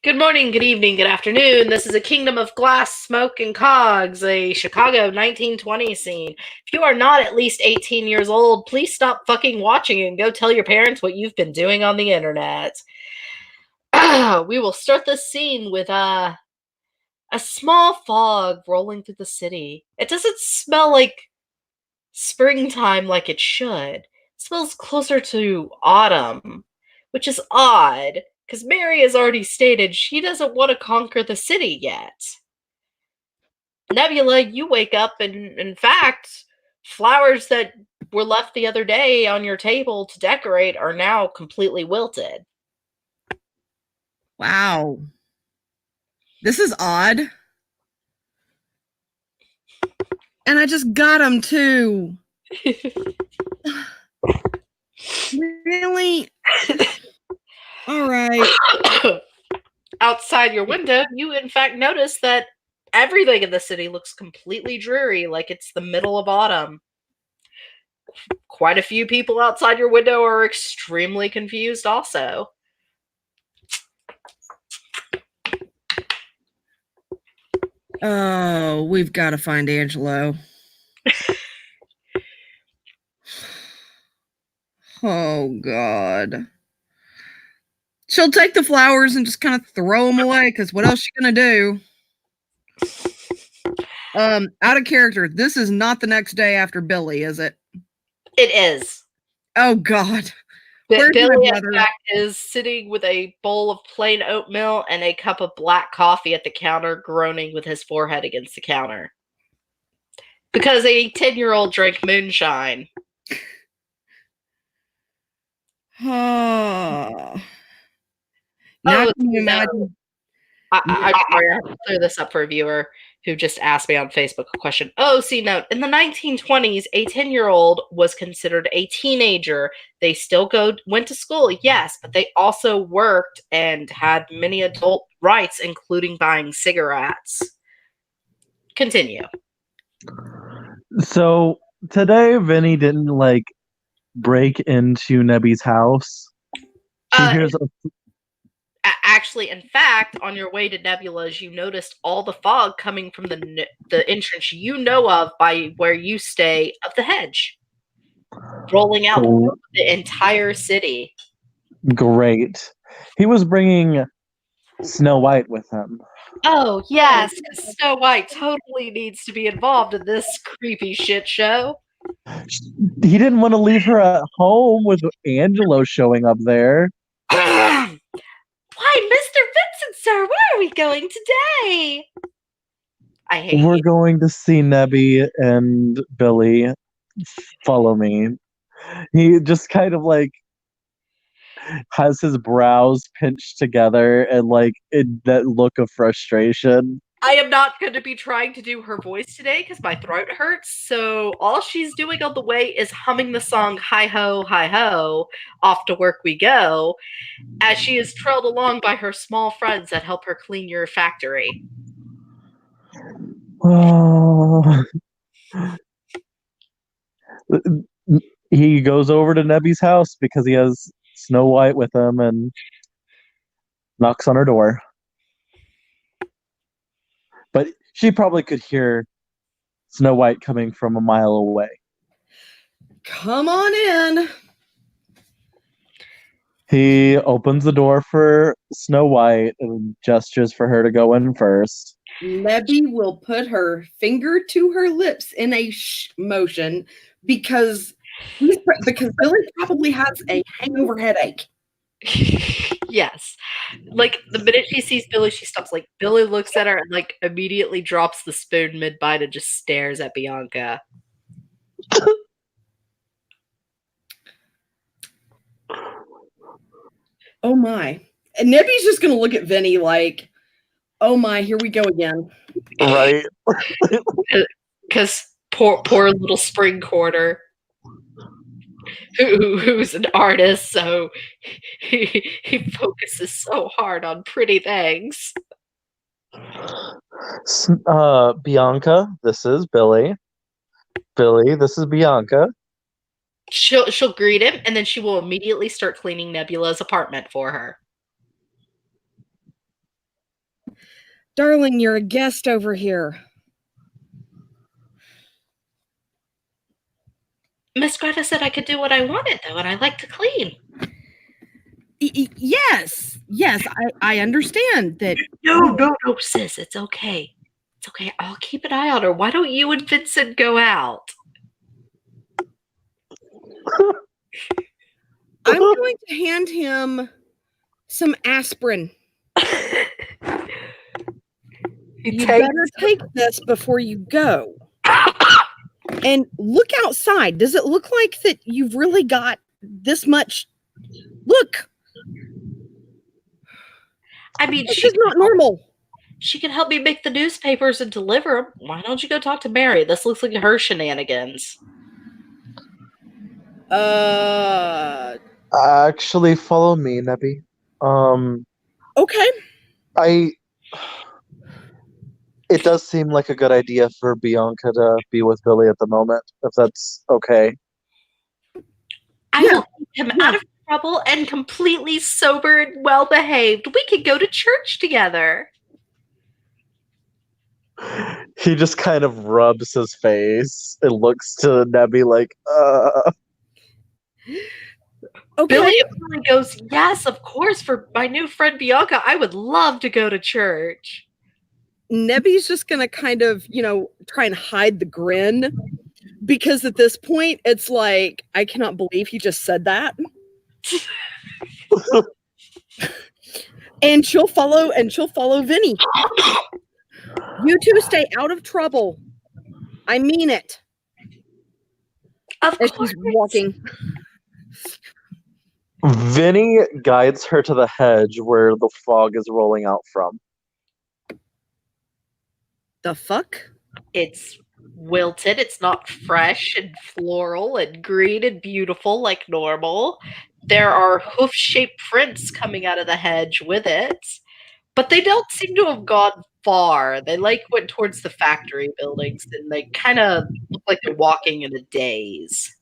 Good morning, good evening, good afternoon. This is a Kingdom of Glass, Smoke, and Cogs, a Chicago 1920 scene. If you are not at least 18 years old, please stop fucking watching and go tell your parents what you've been doing on the internet. We will start this scene with a small fog rolling through the city. It doesn't smell like springtime like it should. It smells closer to autumn, which is odd, because Mary has already stated she doesn't want to conquer the city yet. Nebula, you wake up and, in fact, flowers that were left the other day on your table to decorate are now completely wilted. Wow. This is odd. And I just got them too. Really? All right. Outside your window, you in fact notice that everything in the city looks completely dreary, like it's the middle of autumn. Quite a few people outside your window are extremely confused also. Oh, we've got to find Angelo. Oh, God. She'll take the flowers and just kind of throw them away, because what else is she going to do? Out of character, this is not the next day after Billy, is it? It is. Oh, God. Billy, in fact, is sitting with a bowl of plain oatmeal and a cup of black coffee at the counter, groaning with his forehead against the counter. Because a 10-year-old drank moonshine. Oh. Now can you imagine? I'm sorry, I have to clear this up for a viewer who just asked me on Facebook a question. Oh, see, note, in the 1920s, a 10-year-old was considered a teenager. They still went to school, yes, but they also worked and had many adult rights, including buying cigarettes. Continue. So today, Vinny didn't break into Nebby's house. He hears Actually, in fact, on your way to Nebula's, you noticed all the fog coming from the entrance you know of by where you stay of the hedge, rolling out the entire city. Great. He was bringing Snow White with him. Oh, yes, because Snow White totally needs to be involved in this creepy shit show. He didn't want to leave her at home with Angelo showing up there. Why, Mr. Vincent, sir, where are we going today? I hate We're you. going to see Nebby and Billy. Follow me. He just kind of has his brows pinched together and in that look of frustration. I am not going to be trying to do her voice today because my throat hurts, so all she's doing on the way is humming the song Hi Ho, Off to Work We Go, as she is trailed along by her small friends that help her clean your factory. Oh. He goes over to Nebby's house because he has Snow White with him and knocks on her door. But she probably could hear Snow White coming from a mile away. Come on in. He opens the door for Snow White and gestures for her to go in first. Nebby will put her finger to her lips in a motion because Billy probably has a hangover headache. Yes. The minute she sees Billy, she stops. Billy looks at her and immediately drops the spoon mid-bite and just stares at Bianca. Oh my. And Nebby's just gonna look at Vinny like, oh my, here we go again. Right. Because poor little spring quarter. Who's an artist, so he focuses so hard on pretty things. Bianca, this is Billy. Billy, this is Bianca. She'll greet him, and then she will immediately start cleaning Nebula's apartment for her. Darling, you're a guest over here. Miss Greta said I could do what I wanted, though, and I like to clean. Yes, I understand that. No, sis, it's okay. It's okay. I'll keep an eye on her. Why don't you and Vincent go out? I'm going to hand him some aspirin. You better take this before you go. And look outside. Does it look like that you've really got this much? Look. I mean, this is not normal. She can help me make the newspapers and deliver them. Why don't you go talk to Mary? This looks like her shenanigans. Actually, follow me, Nebby. Okay. It does seem like a good idea for Bianca to be with Billy at the moment, if that's okay. I will keep him out of trouble and completely sober and well-behaved. We could go to church together. He just kind of rubs his face and looks to Nebby like, Okay. Billy goes, yes, of course, for my new friend Bianca, I would love to go to church. Nebby's just going to kind of, try and hide the grin, because at this point, it's like, I cannot believe he just said that. And she'll follow Vinny. You two stay out of trouble. I mean it. Of course. She's walking. Vinny guides her to the hedge where the fog is rolling out from. The fuck? It's wilted. It's not fresh and floral and green and beautiful like normal. There are hoof-shaped prints coming out of the hedge with it, but they don't seem to have gone far. They went towards the factory buildings, and they kind of look like they're walking in a daze.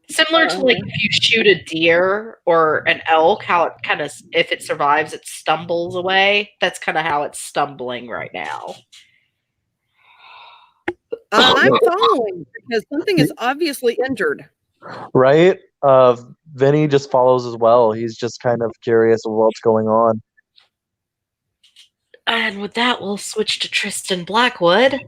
Similar to if you shoot a deer or an elk, how it kind of, if it survives, it stumbles away. That's kind of how it's stumbling right now. I'm following because something is obviously injured. Right? Vinny just follows as well. He's just kind of curious of what's going on. And with that, we'll switch to Tristan Blackwood.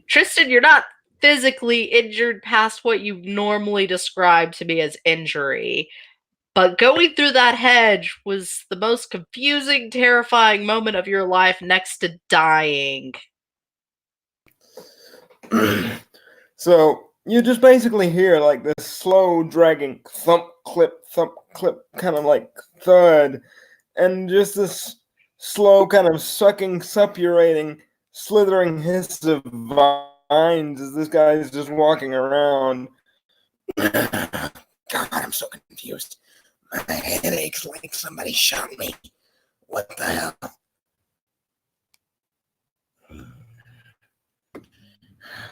Tristan, you're not physically injured past what you normally describe to me as injury. But going through that hedge was the most confusing, terrifying moment of your life next to dying. So you just basically hear this slow dragging thump, clip, kind of thud, and just this slow kind of sucking, suppurating, slithering hiss of vines as this guy is just walking around. God, I'm so confused. My head aches like somebody shot me. What the hell?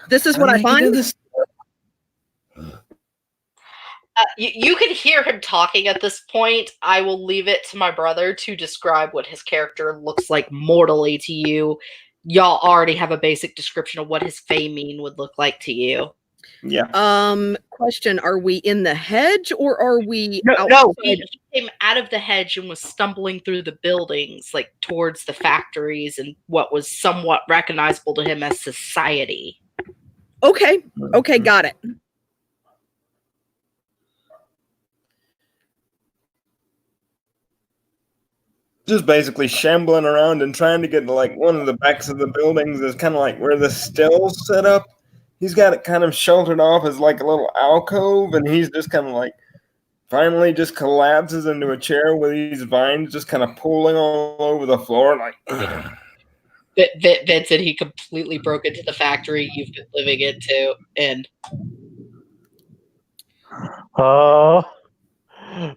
This is what I find. You can hear him talking at this point. I will leave it to my brother to describe what his character looks like mortally to you. Y'all already have a basic description of what his mean would look like to you. Yeah. Question: are we in the hedge or are we outside? No, he came out of the hedge and was stumbling through the buildings, towards the factories and what was somewhat recognizable to him as society. Okay, got it. Just basically shambling around and trying to get to one of the backs of the buildings is kind of where the still's set up. He's got it kind of sheltered off as a little alcove, and he's just kind of finally just collapses into a chair with these vines just kind of pooling all over the floor. Vincent, he completely broke into the factory you've been living into, and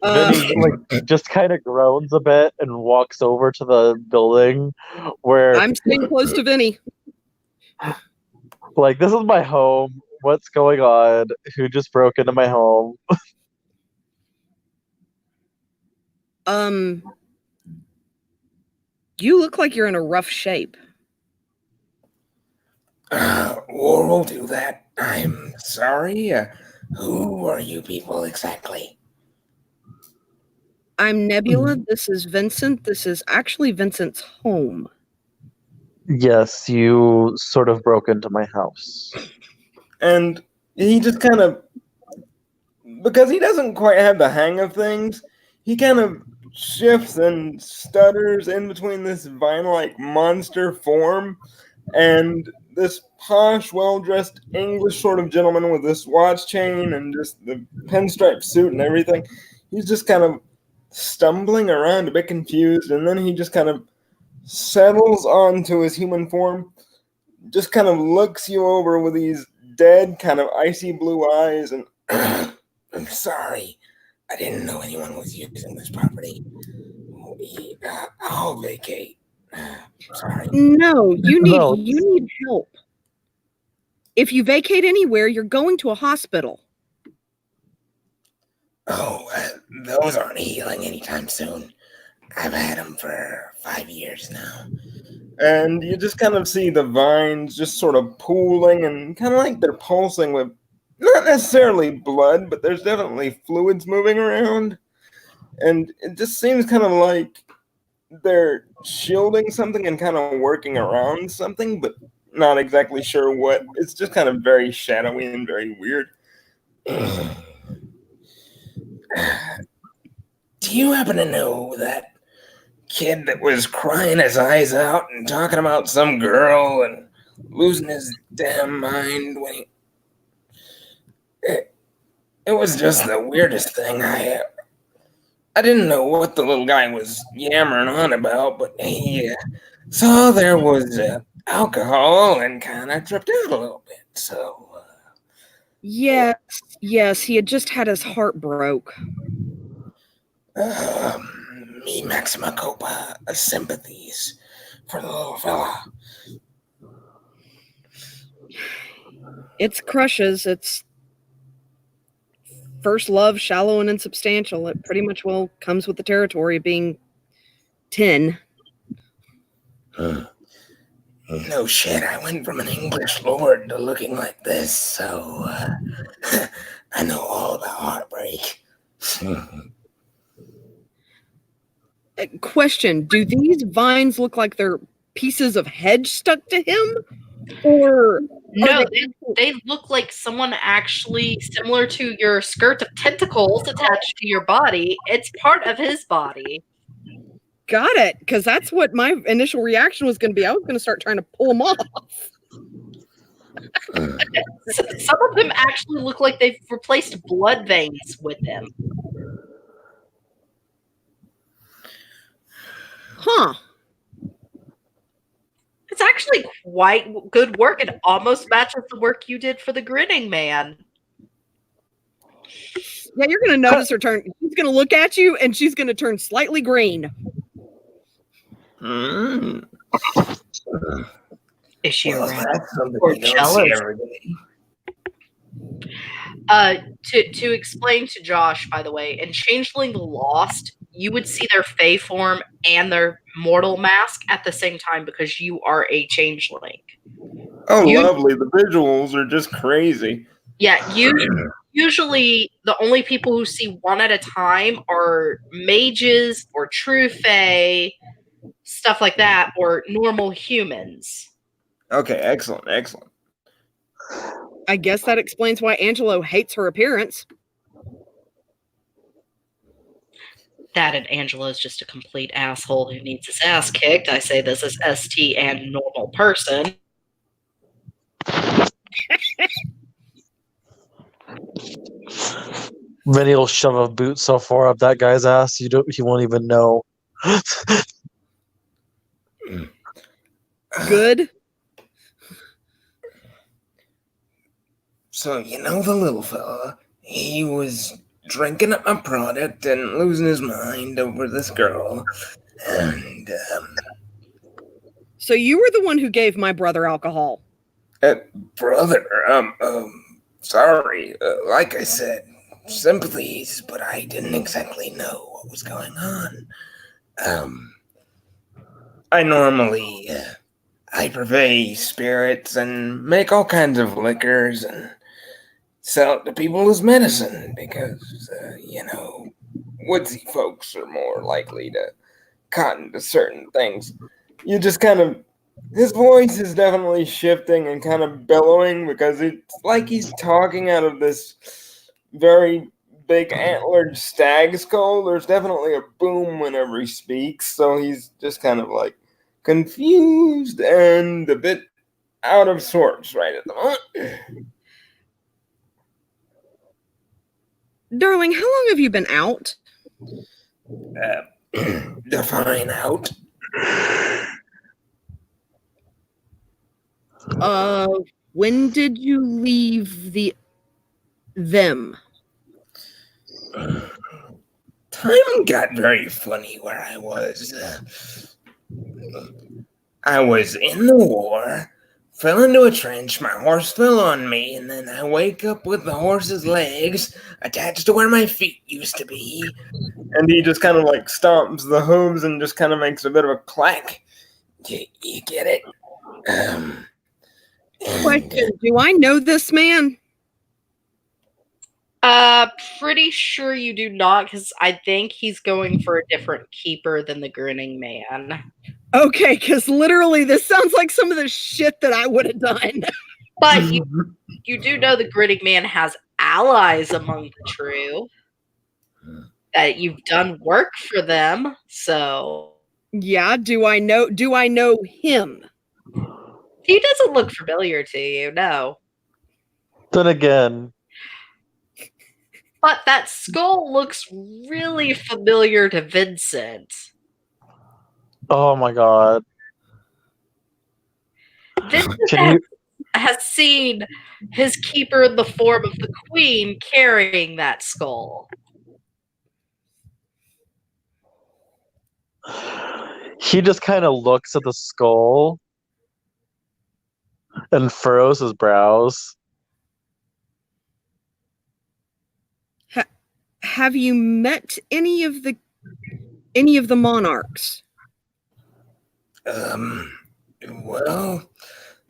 Vinny just kind of groans a bit and walks over to the building where I'm staying close to Vinny. This is my home. What's going on? Who just broke into my home? You look like you're in a rough shape. We'll do that. I'm sorry. Who are you people exactly? I'm Nebula. This is Vincent. This is actually Vincent's home. Yes, you sort of broke into my house. And he just kind of, because he doesn't quite have the hang of things, he kind of shifts and stutters in between this vine-like monster form and this posh, well-dressed English sort of gentleman with this watch chain and just the pinstripe suit and everything. He's just kind of stumbling around, a bit confused, and then he just kind of settles onto his human form, just kind of looks you over with these dead, kind of icy blue eyes, and I'm sorry. I didn't know anyone was using this property. I'll vacate. Sorry. No, you No. need help. If you vacate anywhere, you're going to a hospital. Oh, those aren't healing anytime soon. I've had them for 5 years now. and you just kind of see the vines just sort of pooling and kind of like they're pulsing with not necessarily blood, but there's definitely fluids moving around. And it just seems kind of like they're shielding something and kind of working around something, but not exactly sure what. It's just kind of very shadowy and very weird. Do you happen to know that kid that was crying his eyes out and talking about some girl and losing his damn mind when it was just the weirdest thing. I didn't know what the little guy was yammering on about, but he saw there was alcohol and kind of tripped out a little bit. So Yes, he had just had his heart broke. me maxima copa sympathies for the little fella. It's crushes. It's first love, shallow and insubstantial. It pretty much comes with the territory of being 10. No shit, I went from an English lord to looking like this, so I know all about heartbreak. Question, do these vines look like they're pieces of hedge stuck to him? Or no, they look like someone actually similar to your skirt of tentacles attached to your body. It's part of his body. Got it, because that's what my initial reaction was going to be. I was going to start trying to pull them off. Some of them actually look like they've replaced blood veins with them. Huh. It's actually quite good work. It almost matches the work you did for the Grinning Man. Yeah, you're going to notice her turn. She's going to look at you, and she's going to turn slightly green. Is she around? That's something Or you don't see jealous? every day. To explain to Josh, by the way, in Changeling Lost, you would see their Fae form and their mortal mask at the same time because you are a changeling. Oh, lovely. The visuals are just crazy. Yeah, usually the only people who see one at a time are mages or true Fae, stuff like that, or normal humans. Okay, excellent. I guess that explains why Angelo hates her appearance. That and Angelo's just a complete asshole who needs his ass kicked. I say this as ST and normal person. Vinny will shove a boot so far up that guy's ass he won't even know. Good. So, you know the little fella, he was drinking up my product and losing his mind over this girl. And, So you were the one who gave my brother alcohol. brother, sorry, like I said, sympathies, but I didn't exactly know what was going on. I normally I purvey spirits and make all kinds of liquors and sell it to people as medicine because, woodsy folks are more likely to cotton to certain things. You just kind of, his voice is definitely shifting and kind of bellowing because it's like he's talking out of this very big antlered stag skull. There's definitely a boom whenever he speaks, so he's just kind of like confused and a bit out of sorts right at the moment. Darling, how long have you been out? Define out. When did you leave them? Time got very funny where I was. I was in the war, fell into a trench, my horse fell on me, and then I wake up with the horse's legs attached to where my feet used to be. And he just kind of like stomps the hooves and just kind of makes a bit of a clack. You get it? Question, do I know this man? Pretty sure you do not, because I think he's going for a different keeper than the grinning man. Okay, because literally this sounds like some of the shit that I would have done. But you do know the grinning man has allies among the true. That you've done work for them, so yeah, do I know him? He doesn't look familiar to you, no. Then again. But that skull looks really familiar to Vincent. Oh my god. Vincent has seen his keeper in the form of the queen carrying that skull. He just kind of looks at the skull and furrows his brows. Have you met any of the monarchs? Well,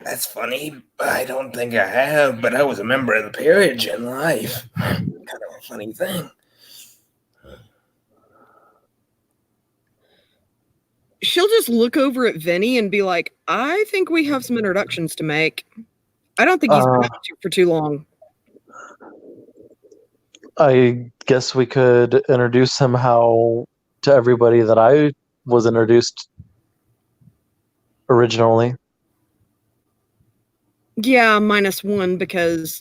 that's funny. I don't think I have, but I was a member of the peerage in life. Kind of a funny thing. She'll just look over at Vinny and be like, I think we have some introductions to make. I don't think he's been out for too long. I guess we could introduce him to everybody that I was introduced originally. Yeah, -1 because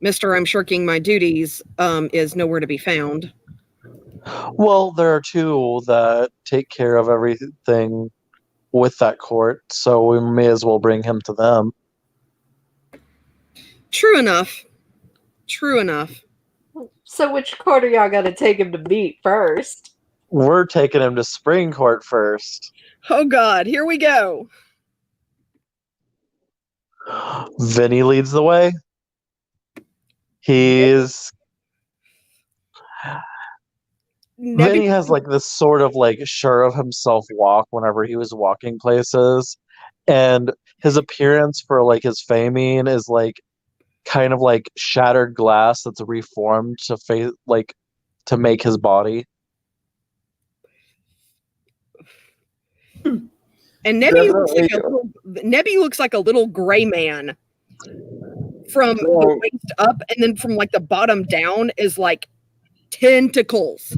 Mr. I'm shirking my duties is nowhere to be found. Well, there are two that take care of everything with that court, so we may as well bring him to them. True enough. True enough. So which court are y'all gonna take him to meet first? We're taking him to Spring Court first. Oh god, here we go. Vinny leads the way. Vinny has like this sort of like sure of himself walk whenever he was walking places, and his appearance for like his famine is like kind of like shattered glass that's reformed to make his body. And Nebby looks like a little gray man from the waist up, and then from like the bottom down is like tentacles.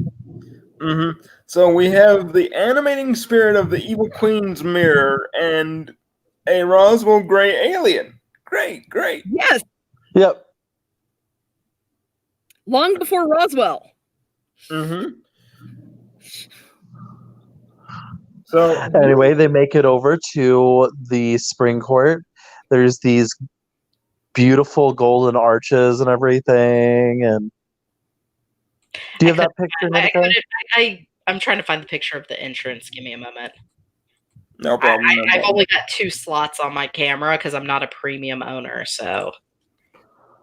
Mm-hmm. So we have the animating spirit of the evil queen's mirror and a Roswell gray alien. Great. Yes. Yep. Long before Roswell. Mm-hmm. So anyway, they make it over to the Spring Court. There's these beautiful golden arches and everything. And do you have that picture? I'm trying to find the picture of the entrance. Give me a moment. No problem. I've only got 2 slots on my camera because I'm not a premium owner. So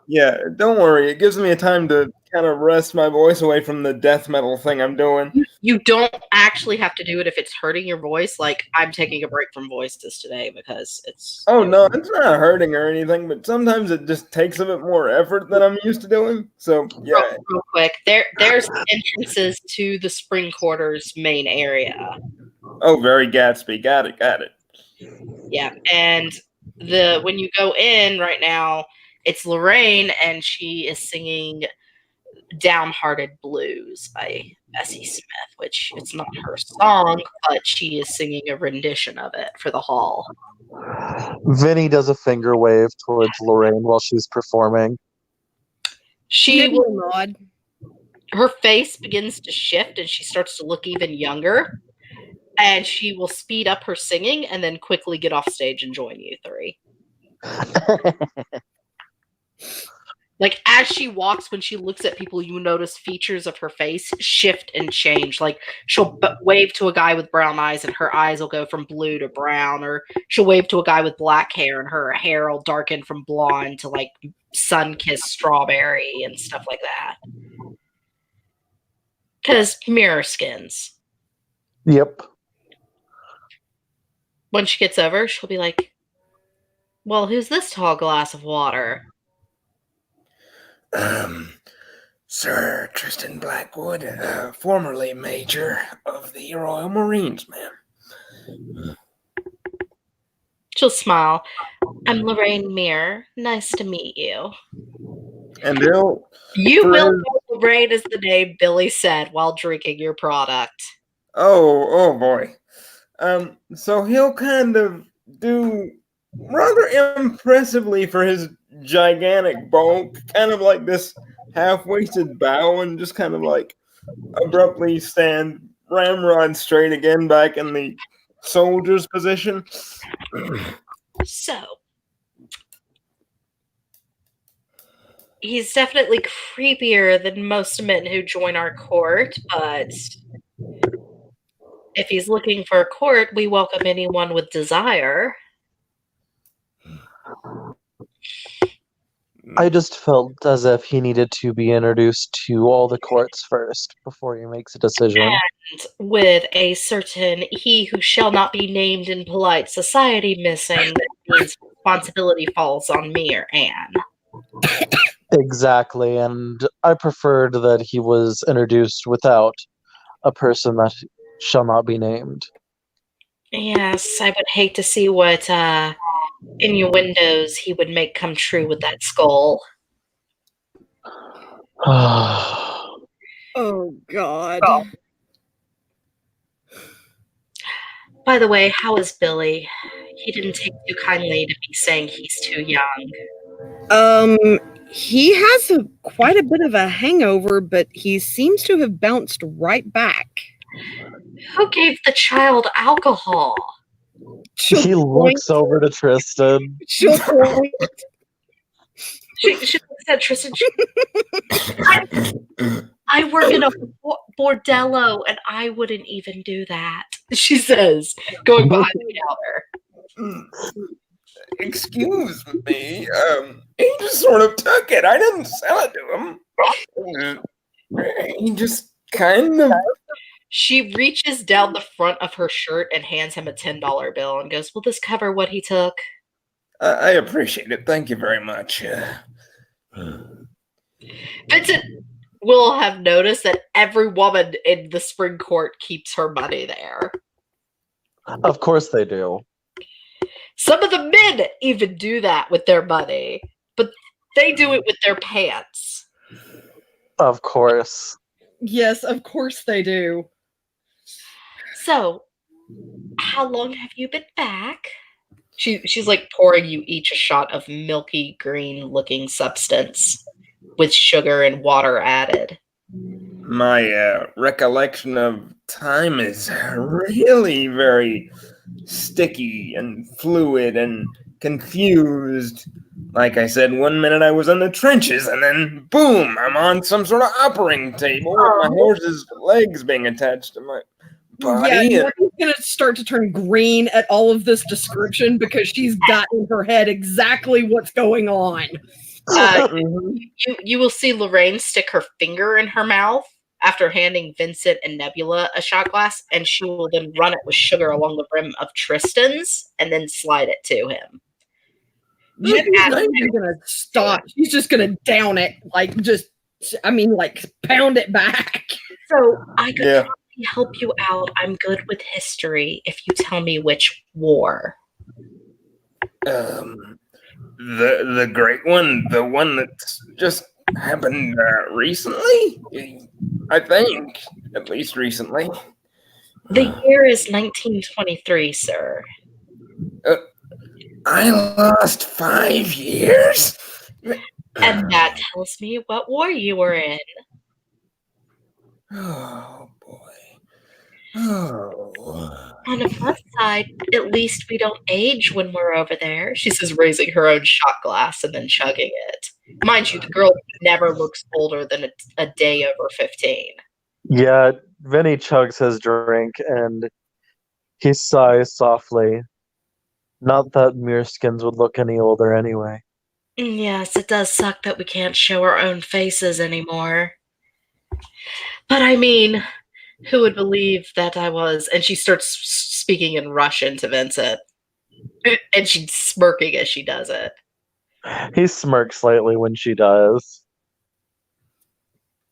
Yeah, don't worry. It gives me a time to kind of rest my voice away from the death metal thing I'm doing. You don't actually have to do it if it's hurting your voice. Like, I'm taking a break from voices today because it's... Oh, no, it's not hurting or anything, but sometimes it just takes a bit more effort than I'm used to doing. So, yeah. Real quick, there's entrances to the spring quarters main area. Oh, very Gatsby. Got it. Yeah, and when you go in right now, it's Lorraine, and she is singing Downhearted Blues by Bessie Smith, which it's not her song, but she is singing a rendition of it for the hall. Vinny does a finger wave towards Lorraine while she's performing. She Maybe will a nod. her face begins to shift and she starts to look even younger, and she will speed up her singing and then quickly get off stage and join you three. Like, as she walks, when she looks at people, you notice features of her face shift and change. Like, she'll wave to a guy with brown eyes and her eyes will go from blue to brown, or she'll wave to a guy with black hair and her hair will darken from blonde to like sun-kissed strawberry and stuff like that. Because mirror skins. Yep. When she gets over, she'll be like, well, who's this tall glass of water? Sir Tristan Blackwood, formerly Major of the Royal Marines, ma'am. She'll smile. I'm Lorraine Muir. Nice to meet you. And Bill, You will know Lorraine is the name Billy said while drinking your product. oh boy. So he'll kind of do rather impressively for his gigantic bulk, kind of like this half-wasted bow, and just kind of like abruptly stand ramrod straight again back in the soldier's position. So, he's definitely creepier than most men who join our court, but if he's looking for a court, we welcome anyone with desire. I just felt as if he needed to be introduced to all the courts first before he makes a decision. And with a certain he who shall not be named in polite society missing, that means responsibility falls on me or Anne. Exactly, and I preferred that he was introduced without a person that shall not be named. Yes, I would hate to see what innuendos he would make come true with that skull. Oh, God. By the way, how is Billy? He didn't take too kindly to me saying he's too young. He has quite a bit of a hangover, but he seems to have bounced right back. Who gave the child alcohol? He looks over to Tristan. She'll point. She looks at Tristan. I work in a bordello, and I wouldn't even do that, she says, going behind the counter. Excuse me. He just sort of took it. I didn't sell it to him. He just kind of... She reaches down the front of her shirt and hands him a $10 bill and goes, will this cover what he took? I appreciate it. Thank you very much. Vincent will have noticed that every woman in the spring court keeps her money there. Of course they do. Some of the men even do that with their money, but they do it with their pants. Of course. Yes, of course they do. So, how long have you been back? She's like pouring you each a shot of milky green looking substance with sugar and water added. My recollection of time is really very sticky and fluid and confused. Like I said, one minute I was in the trenches, and then boom, I'm on some sort of operating table with my horse's legs being attached to my body. Yeah, Nothing's gonna start to turn green at all of this description because she's got in her head exactly what's going on. Mhm. You will see Lorraine stick her finger in her mouth after handing Vincent and Nebula a shot glass, and she will then run it with sugar along the rim of Tristan's and then slide it to him. She's not even gonna stop. She's just gonna down it, like pound it back. So I could Yeah. probably help you out. I'm good with history if you tell me which war. The great one, the one that's just happened recently. I think, at least recently. The year is 1923, sir. I lost 5 years. And that tells me what war you were in. Oh boy. Oh. On the plus side, at least we don't age when we're over there. She says, raising her own shot glass and then chugging it. Mind you, the girl never looks older than a day over 15. Yeah, Vinny chugs his drink and he sighs softly. Not that Mirskins would look any older anyway. Yes, it does suck that we can't show our own faces anymore. But I mean, who would believe that I was? And she starts speaking in Russian to Vincent. And she's smirking as she does it. He smirks slightly when she does.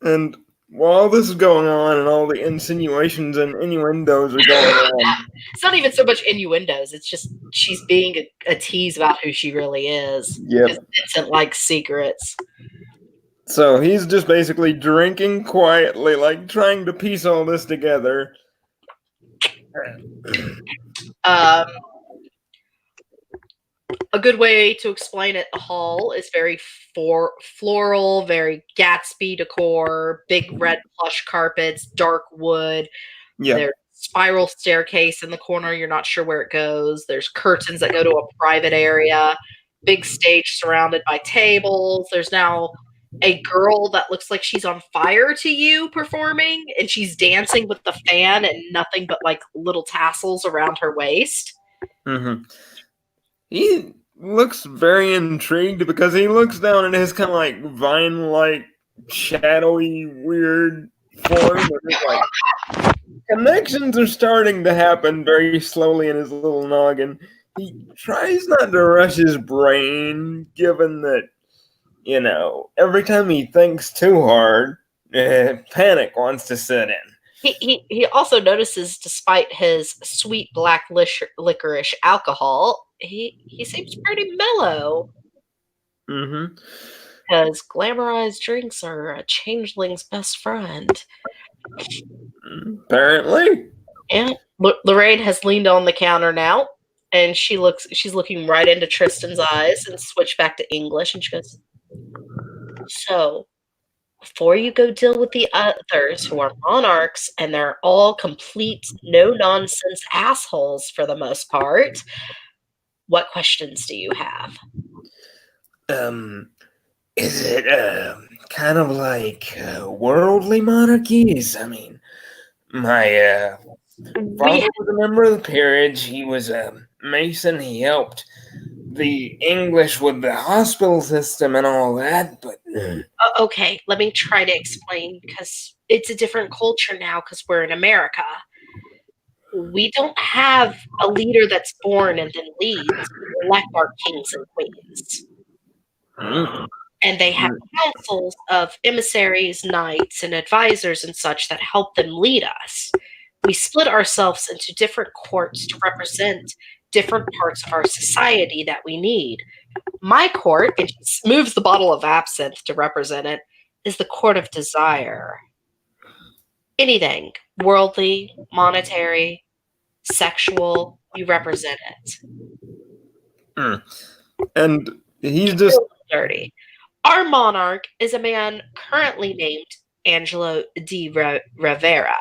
And while this is going on and all the insinuations and innuendos are going on, It's not even so much innuendos. It's just she's being a tease about who she really is. Yep. Because Vincent likes secrets. so he's just basically drinking quietly, like trying to piece all this together. A good way to explain it, the hall is very floral, very Gatsby decor, big red plush carpets, dark wood. Yeah. There's spiral staircase in the corner. You're not sure where it goes. There's curtains that go to a private area. Big stage surrounded by tables. There's now a girl that looks like she's on fire to you performing, and she's dancing with the fan and nothing but like little tassels around her waist. Mm-hmm. He looks very intrigued because he looks down at his kind of like vine-like, shadowy, weird form. And it's like connections are starting to happen very slowly in his little noggin. He tries not to rush his brain, given that, you know, every time he thinks too hard, panic wants to set in. He also notices, despite his sweet black licorice alcohol, he seems pretty mellow. Mm-hmm. Because glamorized drinks are a changeling's best friend. Apparently. And Lorraine has leaned on the counter now, and she's looking right into Tristan's eyes and switched back to English, and she goes, so, before you go deal with the others who are monarchs, and they're all complete no-nonsense assholes for the most part, what questions do you have? Is it kind of like worldly monarchies? I mean, my father was a member of the peerage. He was a Mason. He helped the English with the hospital system and all that, but Okay, let me try to explain, because it's a different culture now because we're in America. We don't have a leader that's born and then leads. We elect our kings and queens. And they have councils of emissaries, knights, and advisors and such that help them lead us. We split ourselves into different courts to represent different parts of our society that we need. My court, and she moves the bottle of absinthe to represent it, is the court of desire. Anything worldly, monetary, sexual, you represent it. And he's just dirty. Our monarch is a man currently named Angelo di Rivera.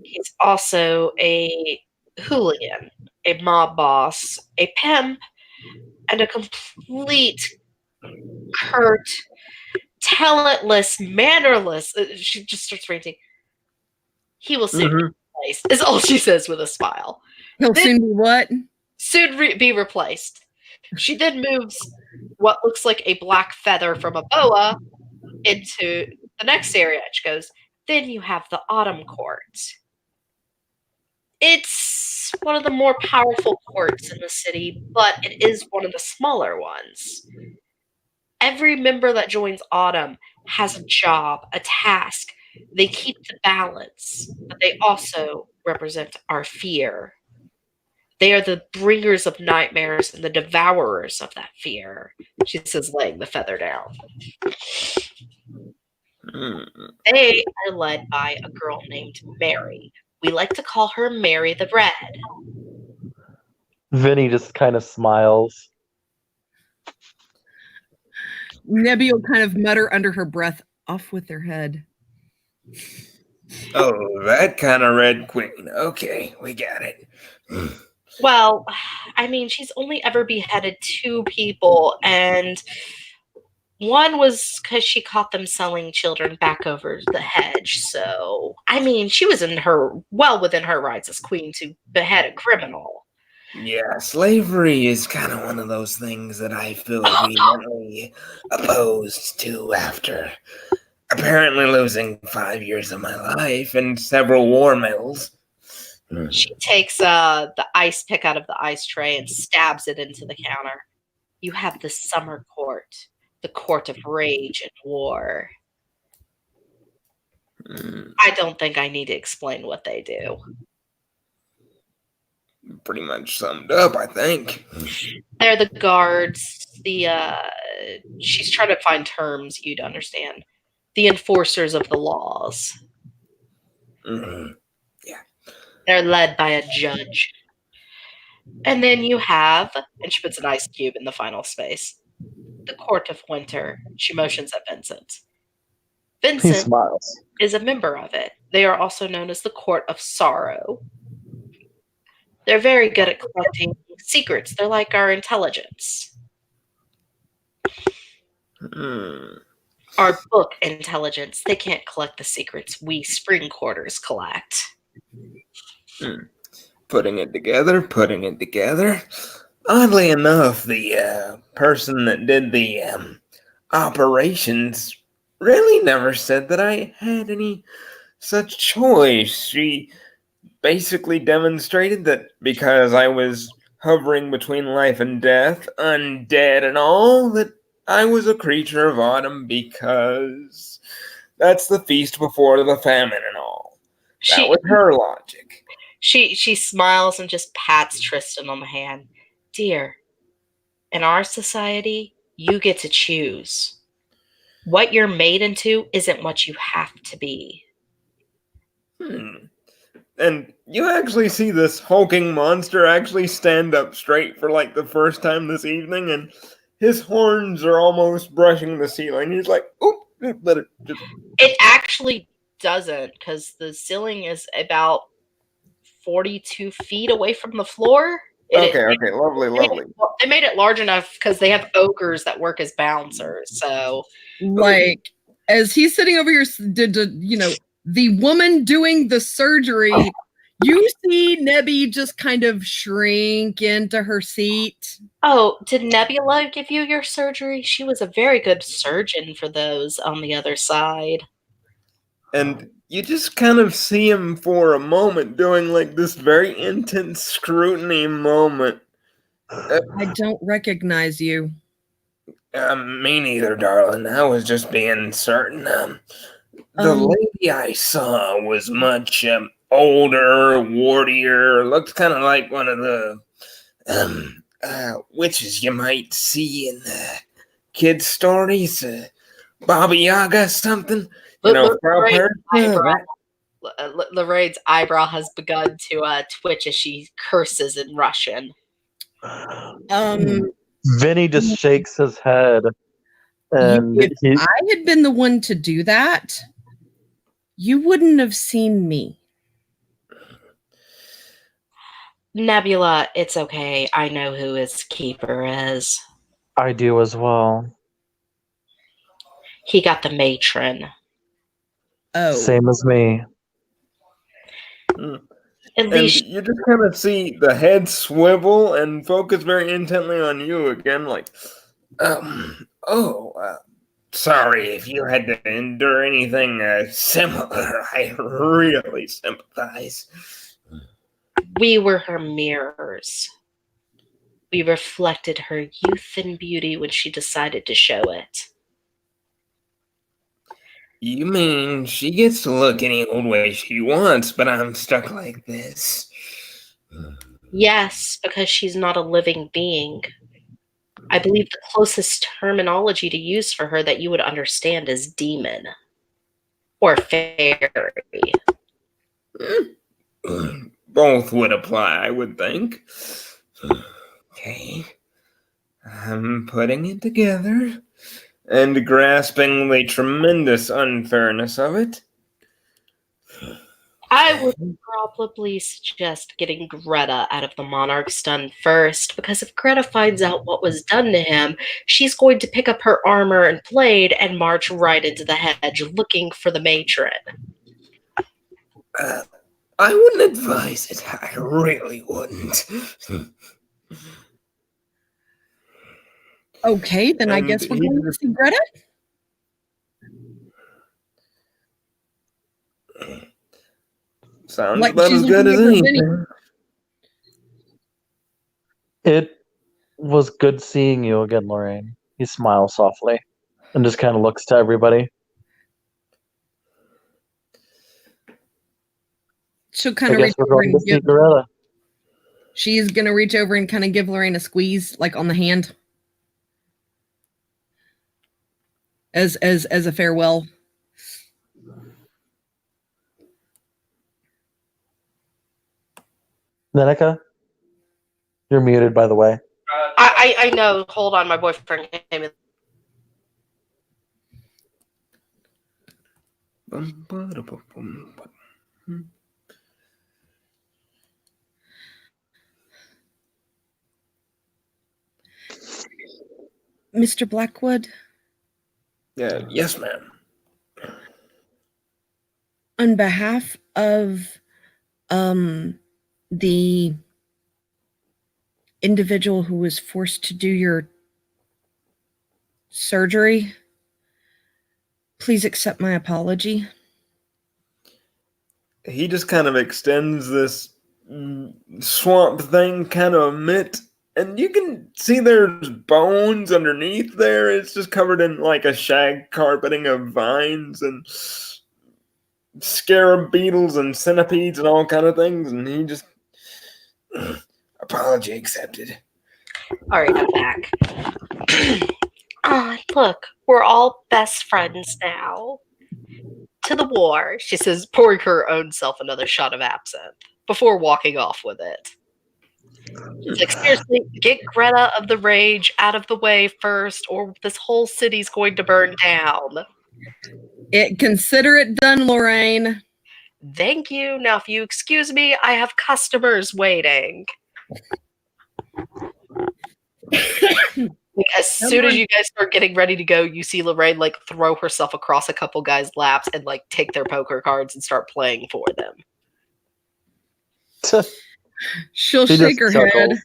He's also a hooligan, a mob boss, a pimp, and a complete curt, talentless, mannerless. She just starts ranting. He will soon be replaced, is all she says with a smile. He'll soon be what? Soon be replaced. She then moves what looks like a black feather from a boa into the next area. She goes, then you have the Autumn Court. It's one of the more powerful courts in the city, but it is one of the smaller ones. Every member that joins Autumn has a job, a task. They keep the balance, but they also represent our fear. They are the bringers of nightmares and the devourers of that fear. She says, laying the feather down. They are led by a girl named Mary. We like to call her Mary the Red. Vinny just kind of smiles. Nebby will kind of mutter under her breath, off with their head. Oh, that kind of Red Queen. Okay, we got it. Well, I mean, she's only ever beheaded 2 people, and one was because she caught them selling children back over the hedge. So, I mean, she was well within her rights as queen to behead a criminal. Yeah, slavery is kind of one of those things that I feel vehemently opposed to after apparently losing 5 years of my life and several war medals. She takes the ice pick out of the ice tray and stabs it into the counter. You have the Summer Court, the court of rage and war. I don't think I need to explain what they do. Pretty much summed up, I think. They're the guards, she's trying to find terms you'd understand. The enforcers of the laws. Mm-hmm. Yeah. They're led by a judge. And then you have, and she puts an ice cube in the final space, the Court of Winter. She motions at Vincent. He Vincent smiles. is a member of it. They are also known as the Court of Sorrow. They're very good at collecting secrets. They're like our intelligence. Our book intelligence. They can't collect the secrets we spring quarters collect. Putting it together. Oddly enough, the person that did the operations really never said that I had any such choice. She basically demonstrated that because I was hovering between life and death, undead and all, that I was a creature of autumn because that's the feast before the famine and all. That was her logic. She smiles and just pats Tristan on the hand. Dear, in our society, you get to choose. What you're made into isn't what you have to be. And you actually see this hulking monster actually stand up straight for like the first time this evening, and his horns are almost brushing the ceiling. He's like, oop, better just... It actually doesn't, because the ceiling is about 42 feet away from the floor. Okay, lovely. They made it large enough because they have ogres that work as bouncers. So, like, as he's sitting over here, the woman doing the surgery, you see Nebby just kind of shrink into her seat. Oh, did Nebula give you your surgery? She was a very good surgeon for those on the other side. And you just kind of see him for a moment doing like this very intense scrutiny moment. I don't recognize you. Me neither, darling. I was just being certain. The lady I saw was much older, wartier, looked kind of like one of the witches you might see in kids' stories. Baba Yaga something. Lorraine's eyebrow has begun to twitch as she curses in Russian. Vinny just shakes his head. And if I had been the one to do that, you wouldn't have seen me. Nebula, it's okay. I know who his keeper is. I do as well. He got the matron. Oh. Same as me. At And least you just kind of see the head swivel and focus very intently on you again, like, sorry if you had to endure anything similar. I really sympathize. we were her mirrors. We reflected her youth and beauty when she decided to show it. You mean she gets to look any old way she wants, but I'm stuck like this? Yes, because she's not a living being. I believe the closest terminology to use for her that you would understand is demon or fairy. Both would apply, I would think. Okay. I'm putting it together and grasping the tremendous unfairness of it. I would probably suggest getting Greta out of the Monarch's den first, because if Greta finds out what was done to him, she's going to pick up her armor and blade and march right into the hedge looking for the matron. I wouldn't advise it. I really wouldn't. Okay, then I And guess we're he going to see Greta. Sounds Like about she's as good as looking over Vinny. anything. It was good seeing you again, Lorraine. He smiles softly and just kind of looks to everybody. She'll I kind of guess reach we're over going and to see Gorilla. she's gonna reach over and kind of give Lorraine a squeeze, like on the hand, as a farewell. Nenica, you're muted, by the way. I know. Hold on, my boyfriend came in. Mr. Blackwood, Yeah, yes, ma'am. on behalf of the individual who was forced to do your surgery, please accept my apology. He just kind of extends this swamp thing kind of mitt, and you can see there's bones underneath there. It's just covered in like a shag carpeting of vines and scarab beetles and centipedes and all kind of things, and he just Apology accepted. All right, I'm back. Look, we're all best friends now. To the war, she says, pouring her own self another shot of absinthe before walking off with it. She's like, seriously, get Greta of the Rage out of the way first, or this whole city's going to burn down. Consider it done, Lorraine. Thank you. Now, if you excuse me, I have customers waiting. Like, as soon as you guys start getting ready to go, you see Lorraine like throw herself across a couple guys' laps and like take their poker cards and start playing for them. She'll She shake her just head chuckles.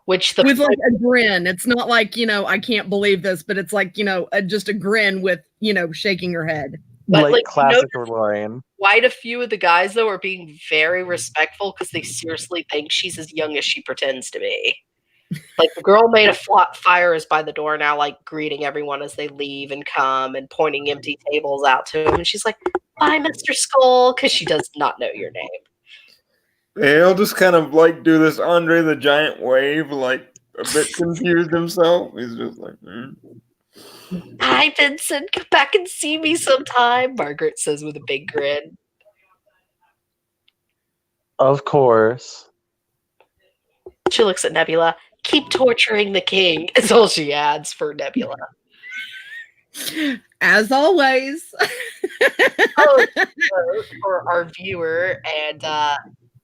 Which the with like a grin. It's not like, I can't believe this, but it's like, just a grin with, shaking her head. But, like, classic Lorraine. quite a few of the guys though are being very respectful because they seriously think she's as young as she pretends to be. Like the girl made a fire is by the door now, like greeting everyone as they leave and come and pointing empty tables out to him. And she's like, "Bye, Mr. Skull," because she does not know your name. he'll just kind of like do this Andre the Giant wave, like a bit confused himself. He's just like, "Hi, Vincent. Come back and see me sometime," Margaret says with a big grin. Of course. She looks at Nebula. "Keep torturing the king," is all she adds for Nebula. As always. For our viewer and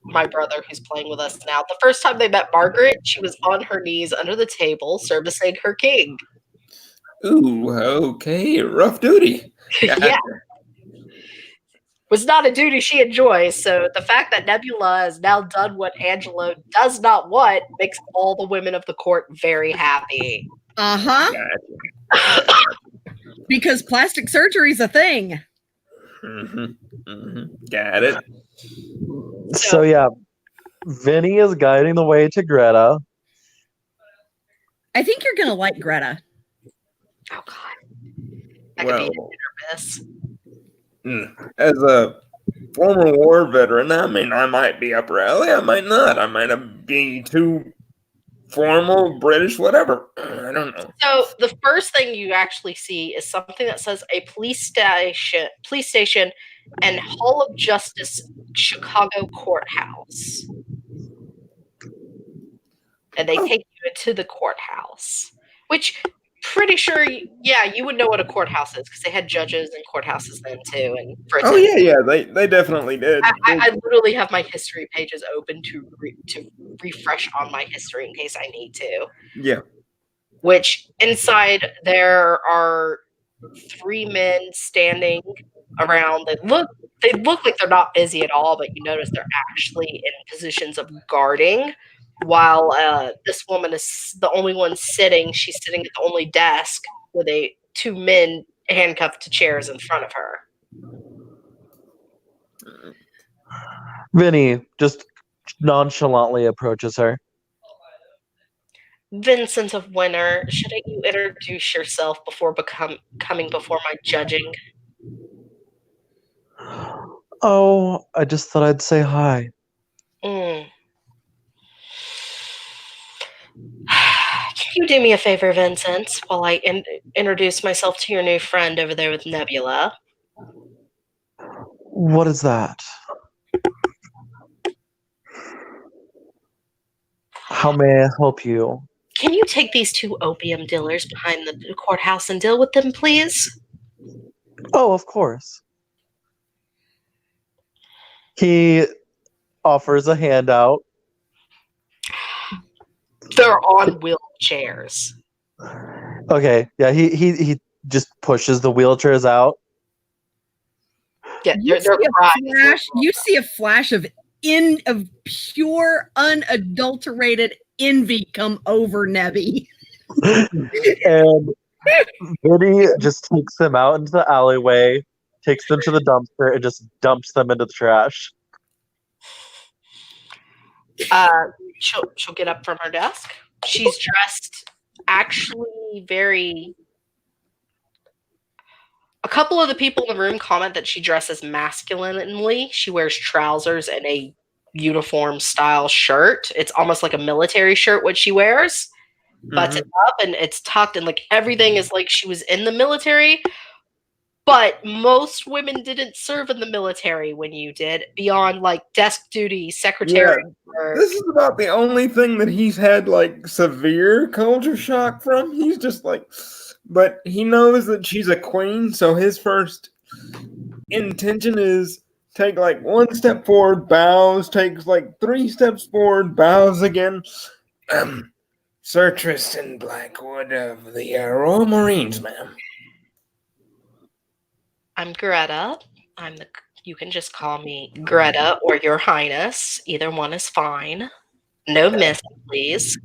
my brother who's playing with us now, the first time they met Margaret, she was on her knees under the table servicing her king. Ooh, okay, rough duty. Yeah. was not a duty she enjoys. So the fact that Nebula has now done what Angelo does not want makes all the women of the court very happy. Uh-huh. Because plastic surgery is a thing. Got it. So yeah, Vinny is guiding the way to Greta. I think you're gonna like Greta. Oh God, that Well, could be nervous. as a former war veteran, I mean, I might be up her alley, I might not. I might be too formal, British, whatever. I don't know. So the first thing you actually see is something that says a police station, and Hall of Justice, Chicago Courthouse. And they take you into the courthouse, which pretty sure, you would know what a courthouse is because they had judges and courthouses then too. And Oh yeah, they definitely did. I literally have my history pages open to refresh on my history in case I need to. Yeah. Which inside there are 3 men standing around. They look like they're not busy at all, but you notice they're actually in positions of guarding. While this woman is the only one sitting. She's sitting at the only desk with 2 men handcuffed to chairs in front of her. Vinny just nonchalantly approaches her. Vincent of Winter, shouldn't you introduce yourself before coming before my judging? Oh, I just thought I'd say hi. Can you do me a favor, Vincent, while I introduce myself to your new friend over there with Nebula? What is that? How may I help you? Can you take these 2 opium dealers behind the courthouse and deal with them, please? Oh, of course. He offers a handout. They're on wheelchairs. Okay, yeah, he just pushes the wheelchairs out. Yeah, they're You see a flash of pure, unadulterated envy come over Nebby. And Vinny just takes them out into the alleyway, takes them to the dumpster, and just dumps them into the trash. She'll get up from her desk. She's dressed actually very... A couple of the people in the room comment that she dresses masculinely. She wears trousers and a uniform style shirt. It's almost like a military shirt what she wears. Buttoned up and it's tucked and like everything is like she was in the military. But most women didn't serve in the military when you did, beyond like desk duty, secretary. Yeah, this is about the only thing that he's had like severe culture shock from. He's just like, but he knows that she's a queen, so his first intention is take like 1 step forward, bows, takes like 3 steps forward, bows again. Sir Tristan Blackwood of the Royal Marines, ma'am. I'm Greta. You can just call me Greta or Your Highness. Either one is fine. No miss, please.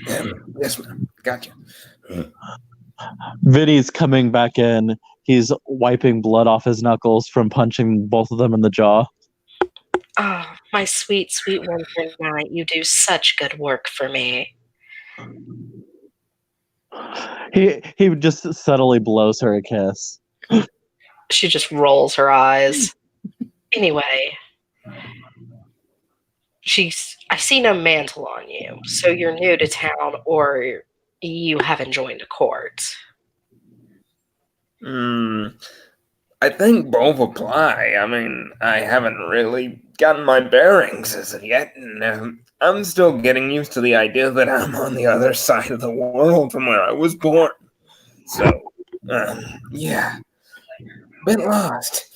Yes, ma'am. Gotcha. Vinny's coming back in. He's wiping blood off his knuckles from punching both of them in the jaw. Oh, my sweet, sweet Winter Knight. You do such good work for me. He just subtly blows her a kiss. She just rolls her eyes. Anyway, I see no mantle on you, so you're new to town or you haven't joined a court. I think both apply. I mean, I haven't really gotten my bearings as of yet, and I'm still getting used to the idea that I'm on the other side of the world from where I was born. So, yeah, bit lost.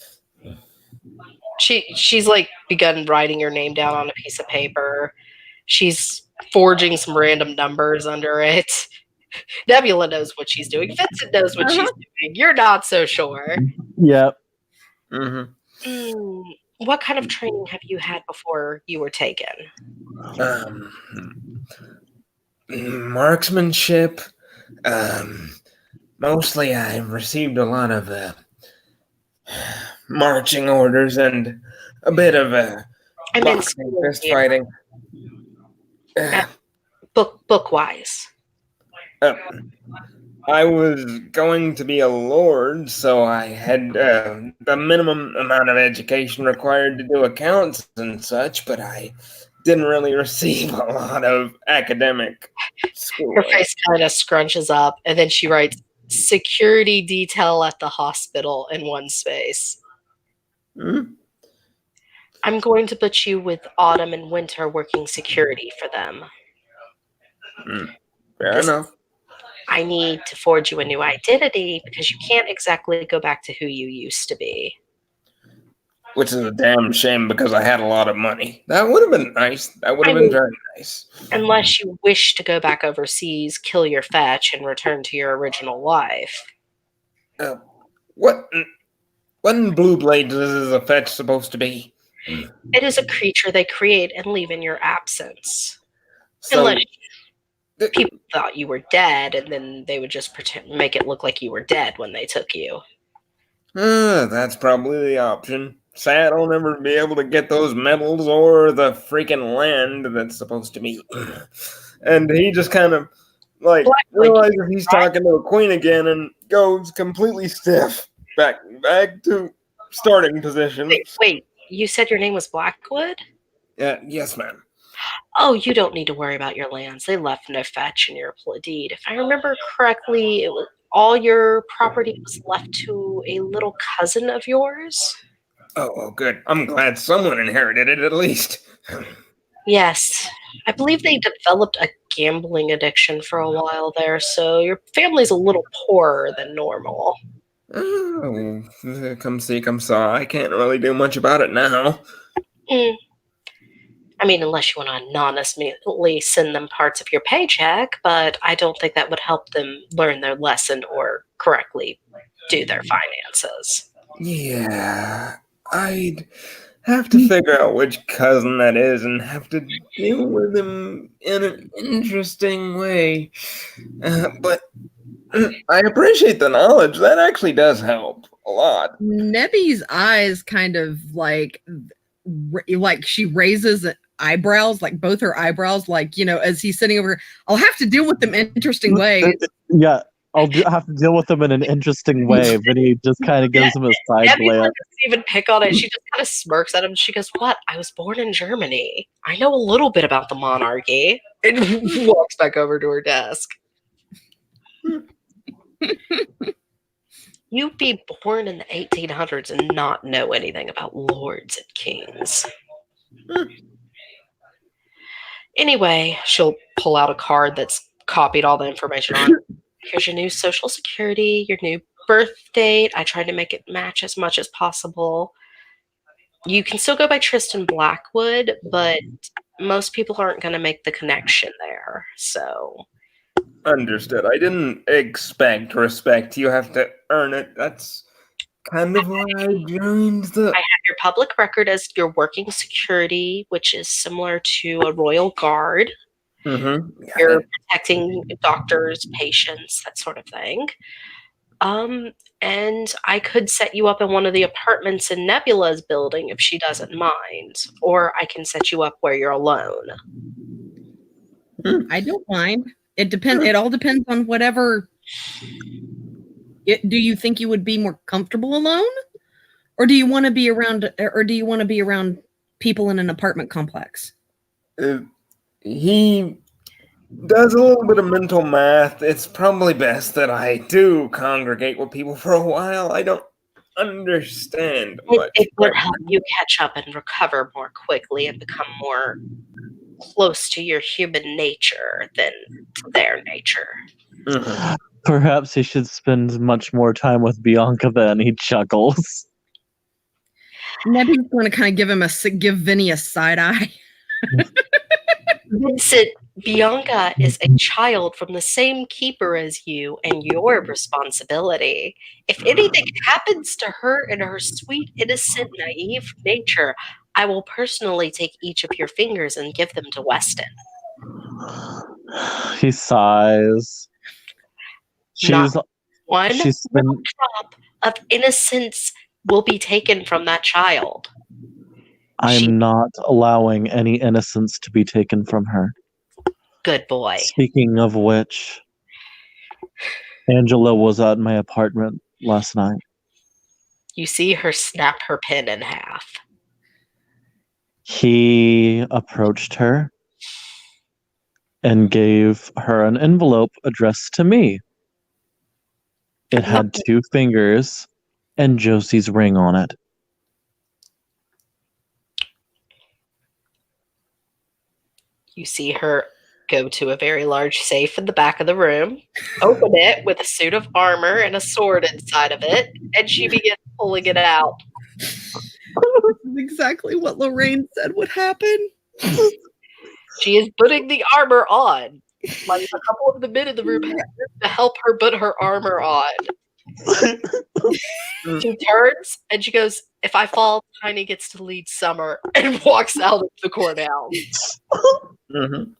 She's like begun writing your name down on a piece of paper. She's forging some random numbers under it. Nebula knows what she's doing. Vincent knows what she's doing. You're not so sure. Yep. What kind of training have you had before you were taken? Marksmanship. Mostly I received a lot of marching orders and a bit of I meant boxing, fist fighting. book-wise. I was going to be a lord, so I had the minimum amount of education required to do accounts and such, but I didn't really receive a lot of academic schooling. Her face kind of scrunches up, and then she writes, security detail at the hospital in one space. I'm going to put you with Autumn and Winter working security for them. Fair enough. I need to forge you a new identity because you can't exactly go back to who you used to be. Which is a damn shame because I had a lot of money. That would have been nice. That would have been very nice. Unless you wish to go back overseas, kill your fetch, and return to your original life. What in Blue Blades is a fetch supposed to be? It is a creature they create and leave in your absence. So, unless people thought you were dead, and then they would just make it look like you were dead when they took you. That's probably the option. Sad I'll never be able to get those medals or the freaking land that's supposed to be. And he just kind of realizes he's talking to a queen again and goes completely stiff. Back to starting position. Wait, you said your name was Blackwood? Yes, ma'am. Oh, you don't need to worry about your lands. They left no fetch in your deed. If I remember correctly, it was all your property was left to a little cousin of yours. Oh, good. I'm glad someone inherited it at least. Yes. I believe they developed a gambling addiction for a while there, so your family's a little poorer than normal. Oh, come see, come saw. I can't really do much about it now. I mean, unless you want to anonymously send them parts of your paycheck, but I don't think that would help them learn their lesson or correctly do their finances. Yeah, I'd have to figure out which cousin that is and have to deal with him in an interesting way. But I appreciate the knowledge. That actually does help a lot. Nebby's eyes kind of like she raises eyebrows, like both her eyebrows, like, as he's sitting over, I'll have to deal with them in interesting ways. Yeah, I'll have to deal with them in an interesting way. Vinny just kind of gives him a side Nebby glance. doesn't even pick on it. She just kind of smirks at him. She goes, "What? I was born in Germany. I know a little bit about the monarchy." And walks back over to her desk. You'd be born in the 1800s and not know anything about lords and kings. Anyway, she'll pull out a card that's copied all the information on it. Here's your new social security, your new birth date. I tried to make it match as much as possible. You can still go by Tristan Blackwood, but most people aren't going to make the connection there. So... Understood. I didn't expect respect. You have to earn it. That's kind of why I joined the... I have your public record as your working security, which is similar to a royal guard. Mm-hmm. You're protecting doctors, patients, that sort of thing. And I could set you up in one of the apartments in Nebula's building if she doesn't mind. Or I can set you up where you're alone. I don't mind. It depends. It all depends on whatever. Do you think you would be more comfortable alone, or do you want to be around? Or do you want to be around people in an apartment complex? He does a little bit of mental math. It's probably best that I do congregate with people for a while. I don't understand much. It would help you catch up and recover more quickly and become more close to your human nature than their nature. Mm-hmm. Perhaps he should spend much more time with Bianca then. He chuckles. Nebby's going to kind of give Vinny a side eye. Vincent, Bianca is a child from the same keeper as you and your responsibility. If anything happens to her in her sweet, innocent, naive nature, I will personally take each of your fingers and give them to Weston. He sighs. Not one she's little been drop of innocence will be taken from that child. I'm not allowing any innocence to be taken from her. Good boy. Speaking of which, Angela was at my apartment last night. You see her snap her pen in half. He approached her and gave her an envelope addressed to me. It had 2 fingers and Josie's ring on it. You see her go to a very large safe in the back of the room, open it with a suit of armor and a sword inside of it, and she begins pulling it out. This is exactly what Lorraine said would happen. She is putting the armor on. Like a couple of the men in the room have to help her put her armor on. She turns and she goes, "If I fall, Tiny gets to lead Summer," and walks out of the courthouse. Mm-hmm.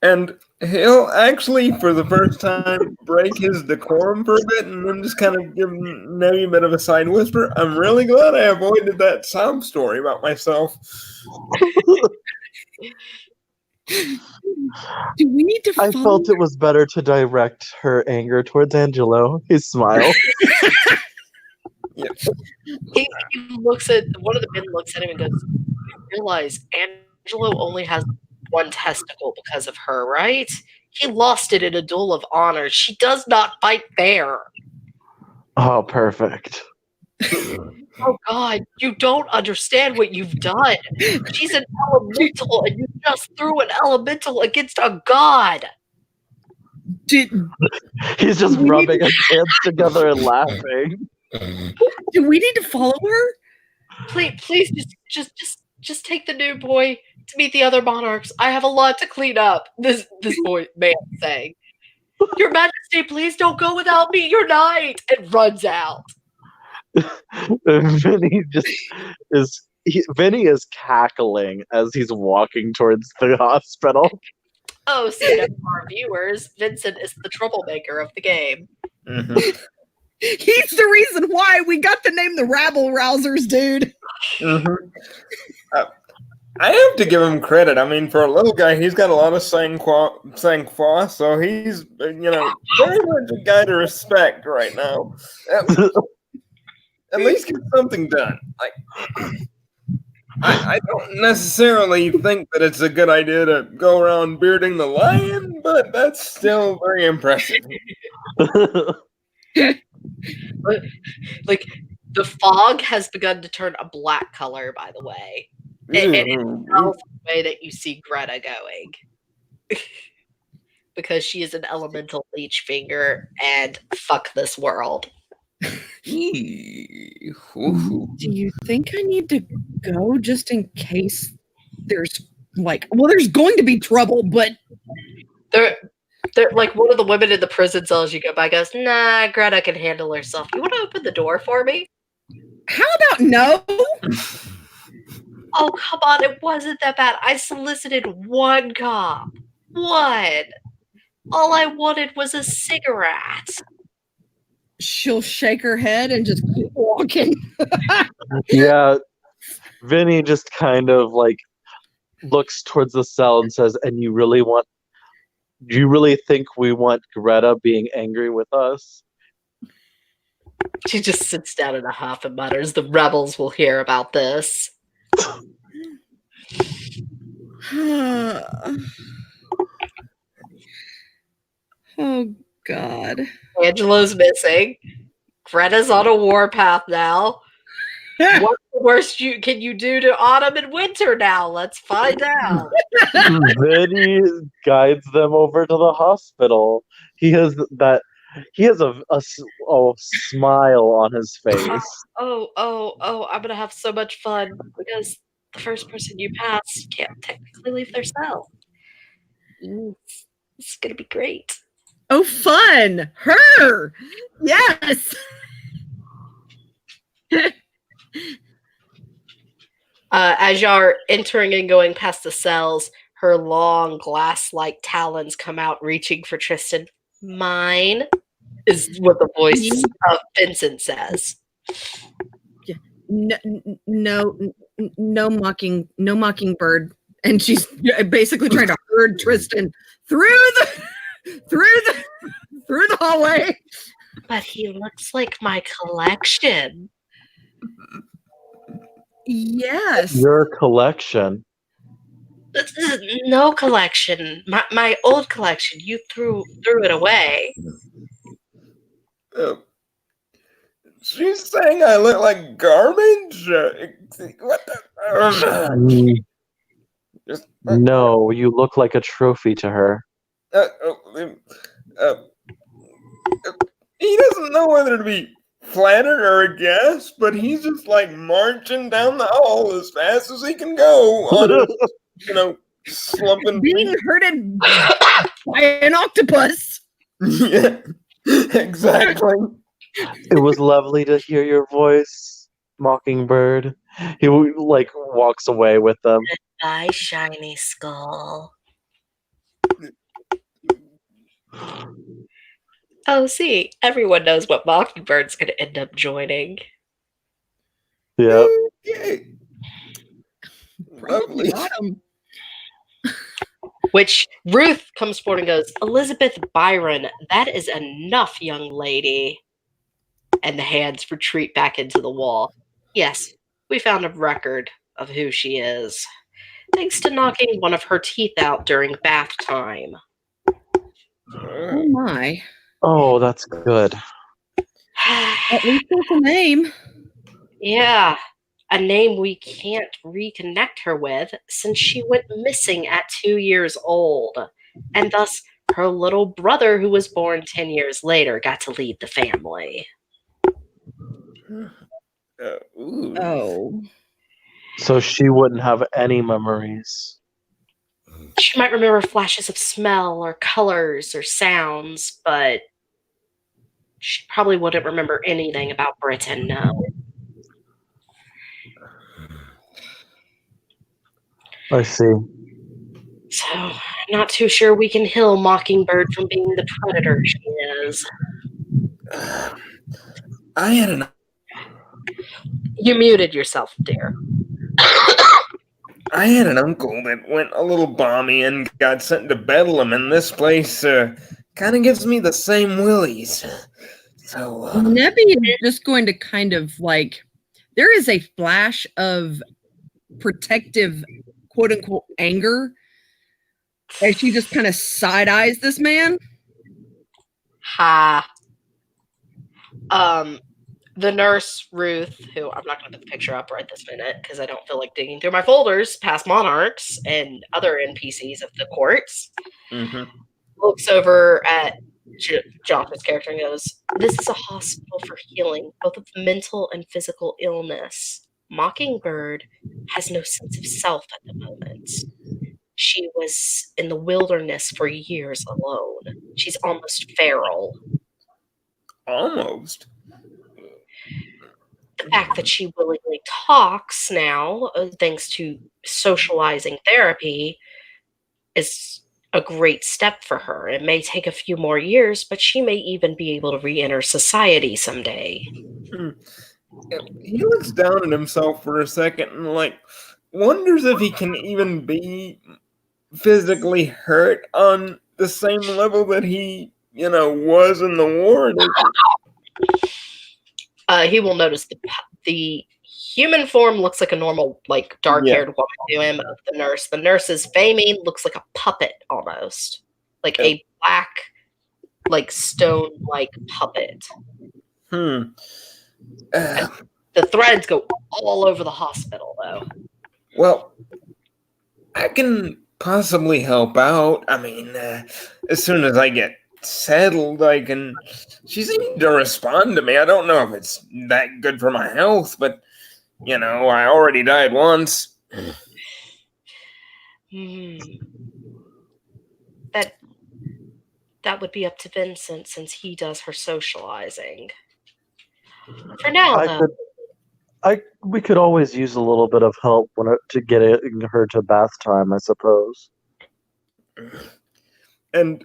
And he'll actually, for the first time, break his decorum for a bit and then just kind of give Nebby a bit of a side whisper. I'm really glad I avoided that sob story about myself. Do we need to I felt it was better to direct her anger towards Angelo. He smiled. He looks at one of the men, looks at him and goes, "You realize Angelo only has one testicle because of her, right? He lost it in a duel of honor. She does not fight fair." Oh, perfect. Oh God, you don't understand what you've done. She's an elemental, and you just threw an elemental against a god. He's just rubbing his hands together and laughing. Do we need to follow her? Please, just take the new boy to meet the other monarchs. I have a lot to clean up. This boy man saying, "Your Majesty, please don't go without me. Your knight," and runs out. Vinny is cackling as he's walking towards the hospital. Oh, see, for our viewers, Vincent is the troublemaker of the game. Mm-hmm. He's the reason why we got the name the Rabble Rousers, dude. Mm-hmm. I have to give him credit. I mean, for a little guy, he's got a lot of sang-froid, so he's, very much a guy to respect right now. At least get something done. Like, I don't necessarily think that it's a good idea to go around bearding the lion, but that's still very impressive. Like, the fog has begun to turn a black color, by the way. And it's the way that you see Greta going. Because she is an elemental leech finger, and fuck this world. Do you think I need to go just in case there's there's going to be trouble, but they're like one of the women in the prison cells you go by goes, "Nah, Greta can handle herself. You want to open the door for me?" How about no? Oh, come on, it wasn't that bad. I solicited one cop. One. All I wanted was a cigarette. She'll shake her head and just keep walking. Yeah. Vinny just kind of looks towards the cell and says, "And you really think we want Greta being angry with us?" She just sits down in a huff and mutters, "The rebels will hear about this." Oh, God. Angelo's missing. Greta's on a warpath now. What's the worst can you do to autumn and winter now? Let's find out. Vinny guides them over to the hospital. He has a smile on his face. Oh, I'm gonna have so much fun because the first person you pass can't technically leave their cell. This is gonna be great. Oh, fun! Her! Yes! As y'all are entering and going past the cells, her long glass-like talons come out, reaching for Tristan. Mine is what the voice of Vincent says. No mockingbird, and she's basically trying to herd Tristan through the hallway. But he looks like my collection. Yes. Your collection. No collection. My old collection. You threw it away. She's saying I look like garbage? What the? Just, No, you look like a trophy to her. he doesn't know whether to be flattered or aghast, but he's just like marching down the hall as fast as he can go on his, slumping Being feet. herded by an octopus. Yeah, exactly. It was lovely to hear your voice, Mockingbird. He walks away with them. Goodbye, shiny skull. Oh, see, everyone knows what Mockingbird's going to end up joining. Yeah. Okay. Probably Lovely. Autumn. Which Ruth comes forward and goes, Elizabeth Byron, that is enough, young lady. And the hands retreat back into the wall. Yes, we found a record of who she is, thanks to knocking one of her teeth out during bath time. Oh my. Oh, that's good. At least there's a name. Yeah, a name we can't reconnect her with since she went missing at 2 years old. And thus, her little brother, who was born 10 years later, got to lead the family. Ooh. Oh. So she wouldn't have any memories. She might remember flashes of smell or colors or sounds, but she probably wouldn't remember anything about Britain, no. I see. So, not too sure we can heal Mockingbird from being the predator she is. I had an You muted yourself, dear. I had an uncle that went a little balmy and got sent to Bedlam, and this place kind of gives me the same willies. So, Nebby is just going to kind of there is a flash of protective, quote unquote, anger as she just kind of side eyes this man. Ha. The nurse, Ruth, who I'm not going to put the picture up right this minute because I don't feel like digging through my folders past monarchs and other NPCs of the courts, looks over at Jonathan's character and goes, this is a hospital for healing, both of mental and physical illness. Mockingbird has no sense of self at the moment. She was in the wilderness for years alone. She's almost feral. Almost. The fact that she willingly talks now, thanks to socializing therapy, is a great step for her. It may take a few more years, but she may even be able to re-enter society someday. He looks down at himself for a second and wonders if he can even be physically hurt on the same level that he, was in the war. He will notice the human form looks like a normal, dark-haired woman to him of the nurse. The nurse's Famine looks like a puppet almost. Like a black, stone-like puppet. The threads go all over the hospital, though. well, I can possibly help out. I mean, as soon as I get settled, I can. She seemed to respond to me. I don't know if it's that good for my health, but I already died once. That would be up to Vincent since he does her socializing. For now, I though. we could always use a little bit of help to get her to bath time, I suppose. And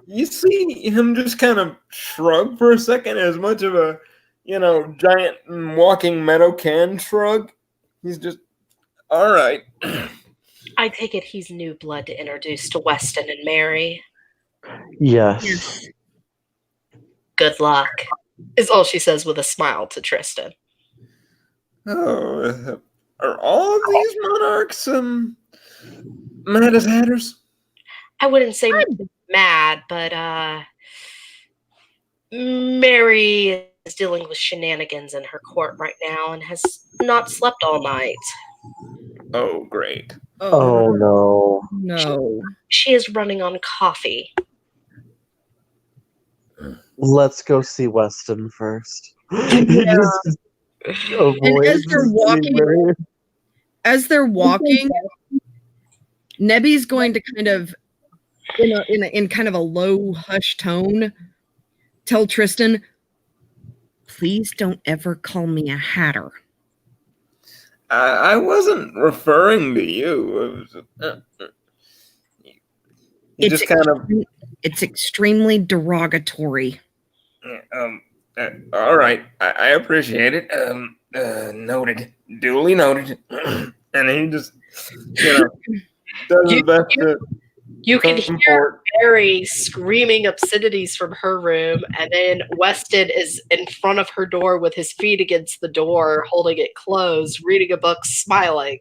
you see him just kind of shrug for a second, as much of a, giant walking meadow can shrug. He's just, all right. I take it he's new blood to introduce to Weston and Mary. Yes. Good luck, is all she says with a smile to Tristan. Oh, are all of these monarchs mad as hatters? I wouldn't say mad, but Mary is dealing with shenanigans in her court right now and has not slept all night. Oh, great. Oh no. No. She is running on coffee. Let's go see Weston first. Yeah. And as they're walking, Nebby's going to kind of, in kind of a low hush tone, tell Tristan, please don't ever call me a hatter. I wasn't referring to you. It's extremely derogatory. All right, I appreciate it. Noted, duly noted. And he just, does his best to. You can hear Mary screaming obscenities from her room, and then Weston is in front of her door with his feet against the door, holding it closed, reading a book, smiling.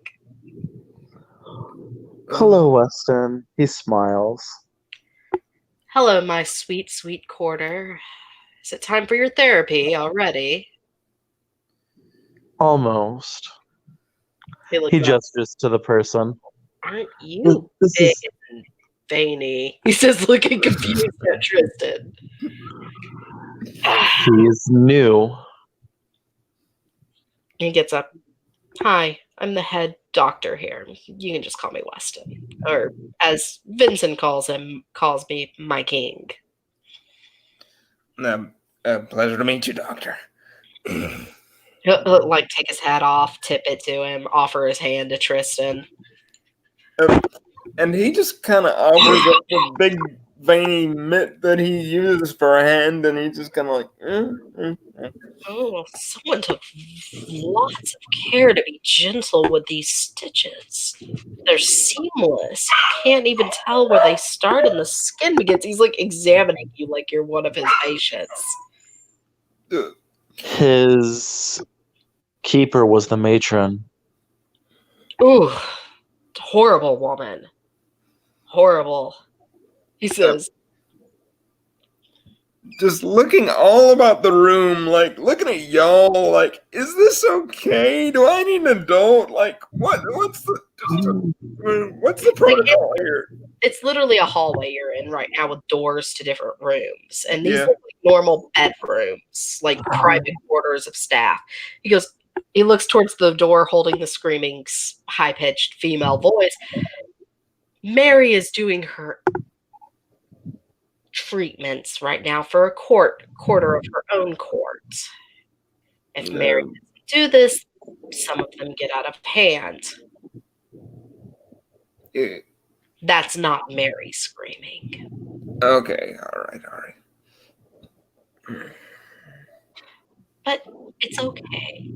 Hello, Weston. He smiles. Hello, my sweet, sweet quarter. Is it time for your therapy already? Almost. He gestures to the person. Aren't you big and veiny? He says, looking confused at Tristan. He's new. He gets up. Hi, I'm the head doctor here. You can just call me Weston. Or, as Vincent calls me, my king. Pleasure to meet you, doctor. He'll take his hat off, tip it to him, offer his hand to Tristan. And he just kind of offers up the big veiny mitt that he uses for a hand, and he's just kind of like, Oh, someone took lots of care to be gentle with these stitches. They're seamless. You can't even tell where they start and the skin begins. He's examining you like you're one of his patients. His keeper was the matron. Ooh, horrible woman. Horrible. He says, just looking all about the room, looking at y'all, is this okay? Do I need an adult? What's the protocol here? It's literally a hallway you're in right now with doors to different rooms. And these look like normal bedrooms, private quarters of staff. He looks towards the door holding the screaming, high-pitched female voice. Mary is doing her treatments right now for a quarter of her own court. If Mary doesn't do this, some of them get out of hand. That's not Mary screaming. Okay, all right. But it's okay.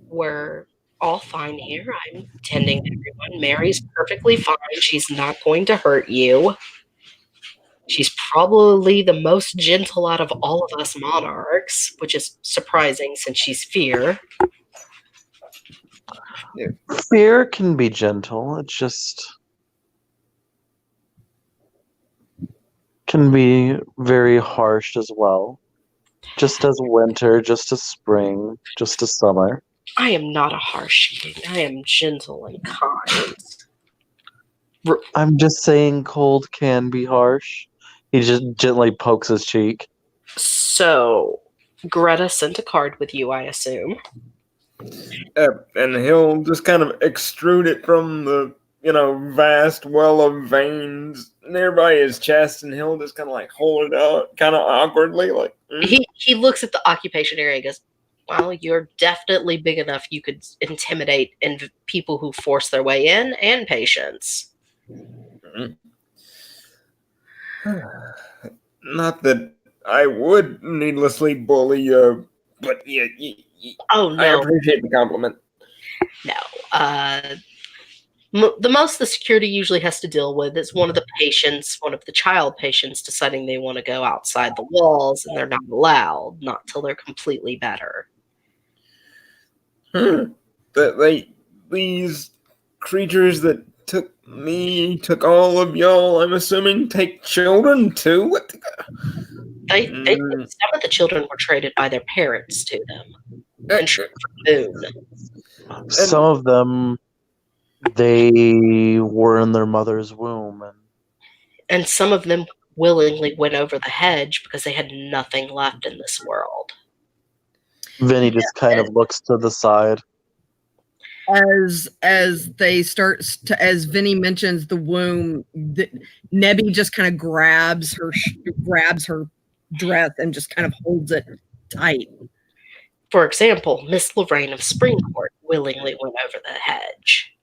We're all fine here. I'm tending to everyone. Mary's perfectly fine. She's not going to hurt you. She's probably the most gentle out of all of us monarchs, which is surprising since she's Fear. Fear can be gentle. It just can be very harsh as well. Just as winter, just as spring, just as summer. I am not a harsh king. I am gentle and kind. I'm just saying cold can be harsh. He just gently pokes his cheek. So, Greta sent a card with you, I assume. And he'll just kind of extrude it from the vast well of veins nearby his chest, and he'll just kind of like hold it out kind of awkwardly, like. He looks at the occupation area and goes, well, you're definitely big enough you could intimidate people who force their way in, and patients. Not that I would needlessly bully you, but yeah, Oh, no. I appreciate the compliment. No. The most the security usually has to deal with is one of the child patients deciding they want to go outside the walls, and they're not allowed, not till they're completely better. These creatures that took all of y'all, I'm assuming, take children too? What Some of the children were traded by their parents to them. And for food. Some of them, they were in their mother's womb. And some of them willingly went over the hedge because they had nothing left in this world. Vinny just kind of looks to the side. As Vinny mentions the womb, Nebby just kind of grabs her dress and just kind of holds it tight. For example, Miss Lorraine of Springport willingly went over the hedge.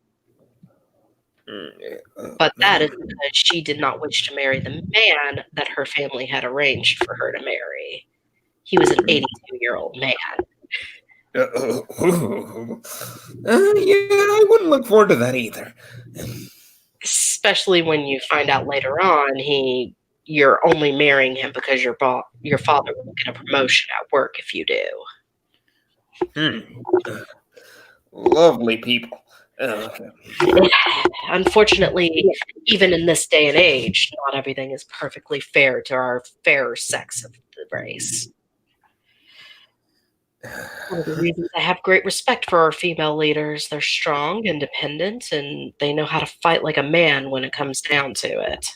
But that is because she did not wish to marry the man that her family had arranged for her to marry. He was an 82-year-old man. Yeah, I wouldn't look forward to that either. Especially when you find out later on you're only marrying him because your father will get a promotion at work if you do. Lovely people. Okay. Unfortunately, even in this day and age, not everything is perfectly fair to our fairer sex of the race. One of the reasons I have great respect for our female leaders. They're strong, independent, and they know how to fight like a man when it comes down to it.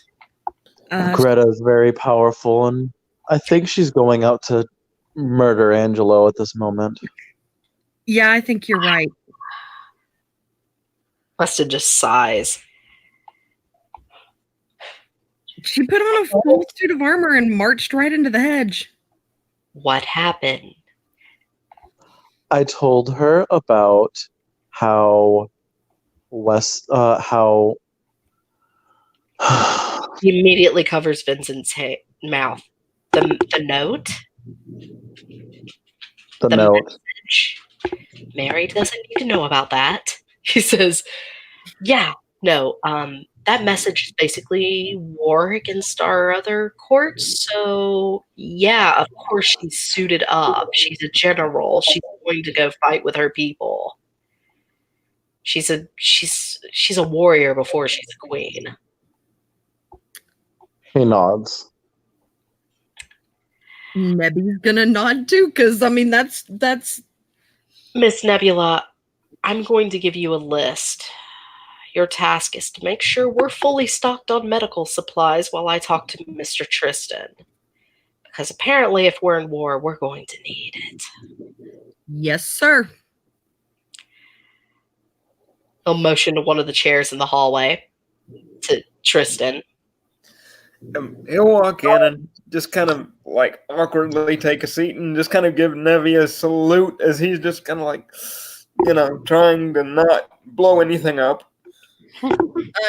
Greta is very powerful, and I think she's going out to murder Angelo at this moment. Yeah, I think you're right. Weston just sighs. She put on a full suit of armor and marched right into the hedge. What happened? I told her about how He immediately covers Vincent's mouth. The note? The note. Message. Mary doesn't need to know about that. He says, yeah, no, that message is basically war against our other courts. So, yeah, of course she's suited up. She's a general. She's going to go fight with her people. She's a warrior before she's a queen. He nods. Nebby's gonna nod too, because I mean that's Miss Nebula, I'm going to give you a list. Your task is to make sure we're fully stocked on medical supplies while I talk to Mr. Tristan. Because apparently if we're in war, we're going to need it. Yes, sir. He'll motion to one of the chairs in the hallway to Tristan. He'll walk in and just kind of like awkwardly take a seat and just kind of give Nevi a salute as he's just kind of like, trying to not blow anything up.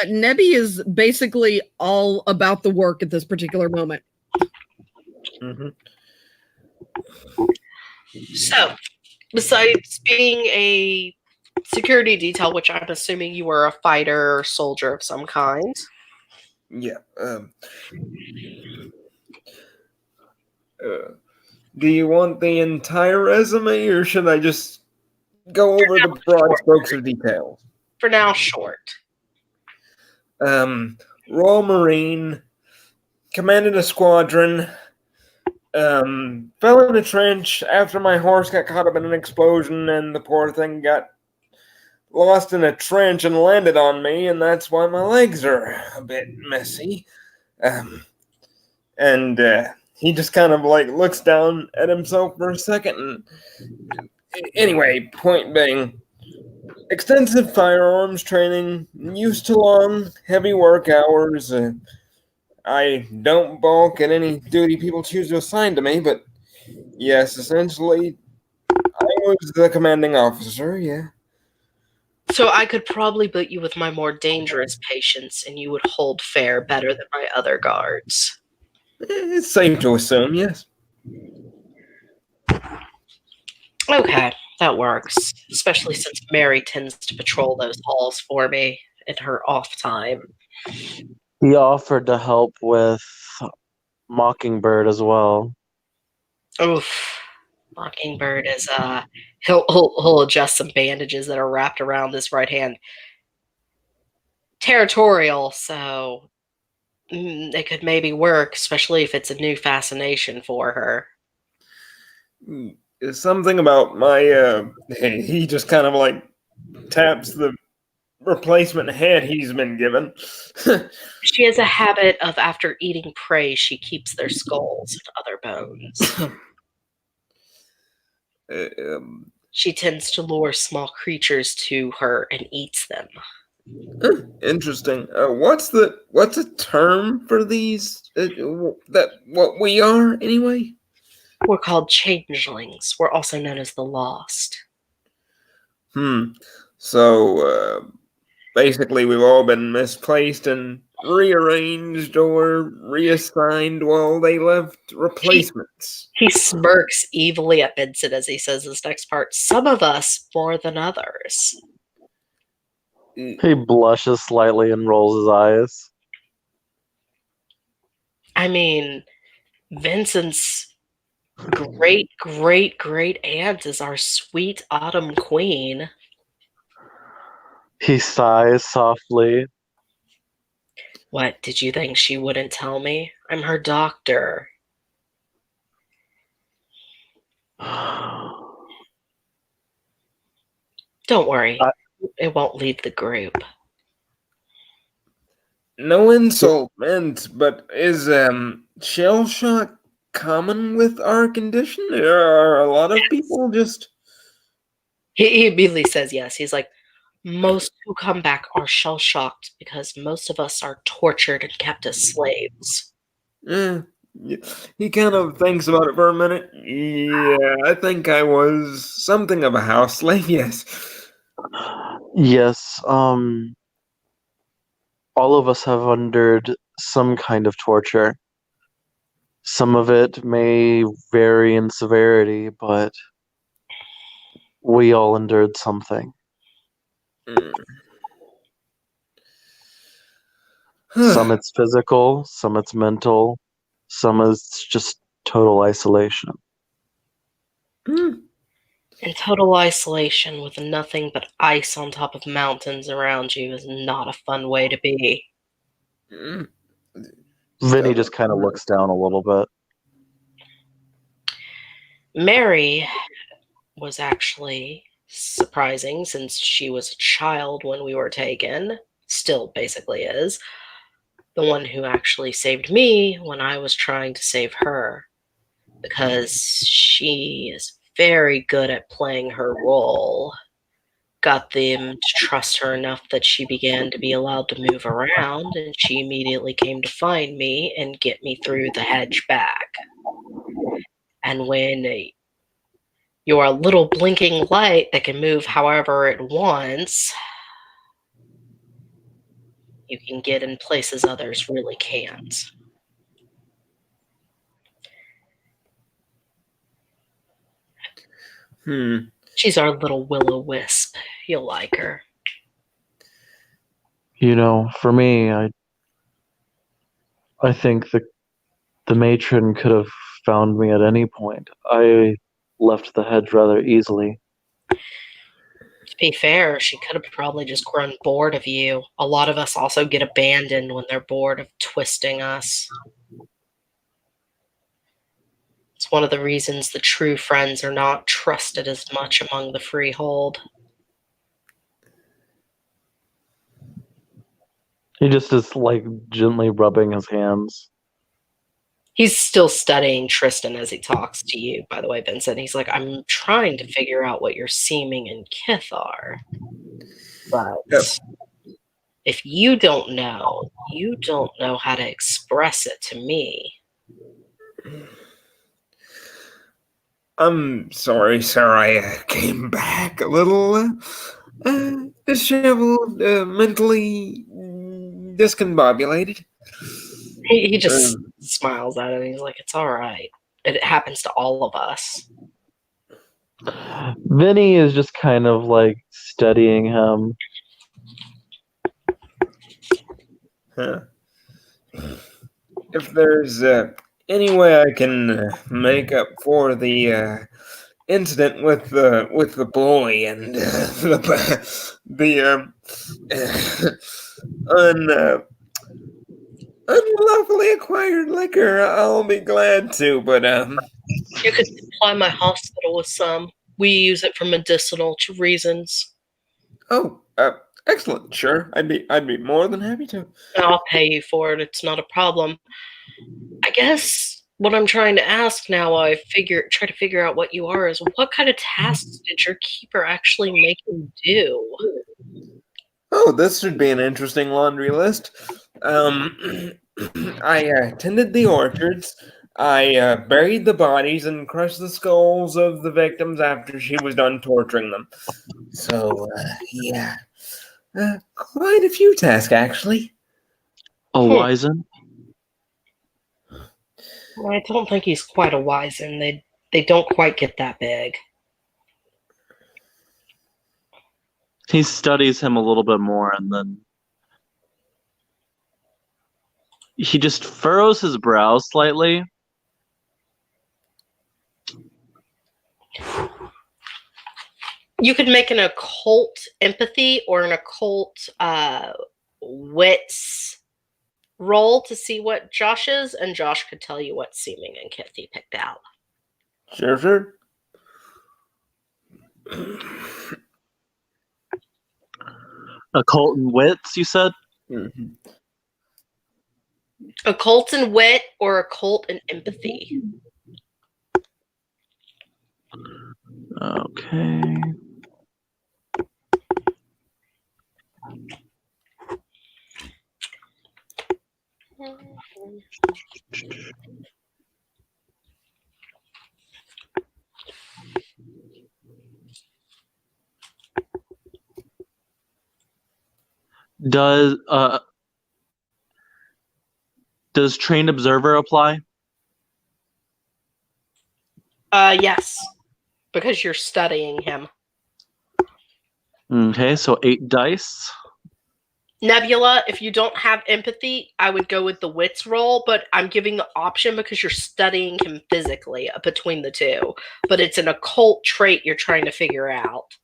Nebby is basically all about the work at this particular moment. Mm-hmm. So, besides being a security detail, which I'm assuming you were a fighter or soldier of some kind. Yeah. Do you want the entire resume, or should I just go over the broad strokes of details? For now, short. Royal Marine, commanded a squadron, fell in a trench after my horse got caught up in an explosion, and the poor thing got lost in a trench and landed on me, and that's why my legs are a bit messy. He just kind of like looks down at himself for a second. And anyway, point being, extensive firearms training, used to long, heavy work hours. I don't balk at any duty people choose to assign to me, but yes, essentially, I was the commanding officer, yeah. So I could probably put you with my more dangerous patients, and you would hold fair better than my other guards. It's safe to assume, yes. Okay, that works. Especially since Mary tends to patrol those halls for me in her off time. He offered to help with Mockingbird as well. Oof. Mockingbird is he'll adjust some bandages that are wrapped around this right hand. Territorial, so it could maybe work, especially if it's a new fascination for her. Something about my, he just kind of like taps the replacement head he's been given. She has a habit of, after eating prey, she keeps their skulls and other bones. She tends to lure small creatures to her and eats them. Interesting. What's a term for these? That what we are anyway? We're called changelings. We're also known as the lost. So basically, we've all been misplaced and rearranged or reassigned while they left replacements. He smirks evilly at Vincent as he says this next part. Some of us more than others. He blushes slightly and rolls his eyes. I mean, Vincent's great aunt is our sweet autumn queen. He sighs softly. What, did you think she wouldn't tell me? I'm her doctor. Don't worry. It won't leave the group. No insult meant, but is shell shock common with our condition? Are a lot of people just... He immediately says yes. He's like, most who come back are shell shocked because most of us are tortured and kept as slaves. He kind of thinks about it for a minute. Yeah, I think I was something of a house slave, yes. Yes, all of us have endured some kind of torture. Some of it may vary in severity, but we all endured something. Some it's physical, some it's mental, some is just total isolation. And total isolation with nothing but ice on top of mountains around you is not a fun way to be. Vinny just kind of looks down a little bit. Mary was actually surprising since she was a child when we were taken. Still basically is. The one who actually saved me when I was trying to save her. Because she is very good at playing her role. Got them to trust her enough that she began to be allowed to move around, and she immediately came to find me and get me through the hedge back. And when you're a little blinking light that can move however it wants, you can get in places others really can't. She's our little will-o-wisp. You'll like her. You know, for me, I think the matron could have found me at any point. I left the hedge rather easily. To be fair, she could have probably just grown bored of you. A lot of us also get abandoned when they're bored of twisting us. It's one of the reasons the true friends are not trusted as much among the freehold. He just is like gently rubbing his hands. He's still studying Tristan as he talks to you, by the way, Vincent. He's like, I'm trying to figure out what your seeming and kith are. But Yep. if you don't know how to express it to me. I'm sorry, sir. I came back a little disheveled, mentally discombobulated. He just smiles at it. He's like, "It's all right. It happens to all of us." Vinny is just kind of like studying him. Huh. If there's any way I can make up for the incident with the boy and the unlawfully acquired liquor, I'll be glad to. But You could supply my hospital with some. We use it for medicinal reasons. oh, excellent. Sure, I'd be more than happy to. I'll pay you for it. It's not a problem. I guess what I'm trying to ask now, try to figure out what you are, is what kind of tasks did your keeper actually make you do? Oh, this should be an interesting laundry list. I tended the orchards. I buried the bodies and crushed the skulls of the victims after she was done torturing them. So, yeah. Quite a few tasks, actually. Oh, Wizen? Well, I don't think he's quite a wizen. They don't quite get that big. He studies him a little bit more, and then he just furrows his brow slightly. You could make an occult empathy or an occult wits roll to see what Josh is, and Josh could tell you what seeming and kith he picked out. Sure. Occult and wits, you said? Mm-hmm. Occult and wit or occult and empathy. Okay. Does trained observer apply? Yes, because you're studying him. Okay, so 8 dice. Nebula, if you don't have empathy, I would go with the wits roll, but I'm giving the option because you're studying him physically between the two. But it's an occult trait you're trying to figure out.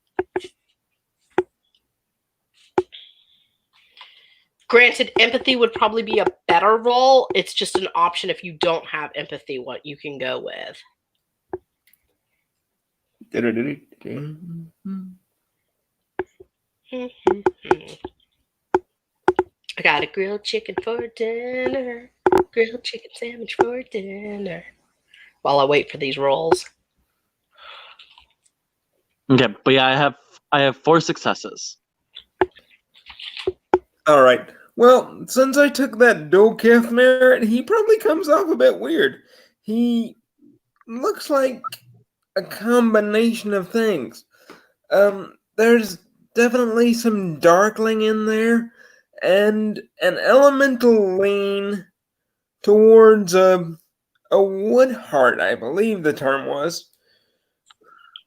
Granted, empathy would probably be a better roll. It's just an option if you don't have empathy, what you can go with. I got a grilled chicken for dinner. Grilled chicken sandwich for dinner. While I wait for these rolls. Okay, but yeah, I have 4 successes. All right. Well, since I took that Dolkith merit, he probably comes off a bit weird. He looks like a combination of things. There's definitely some darkling in there, and an elemental lean towards a wood heart, I believe the term was.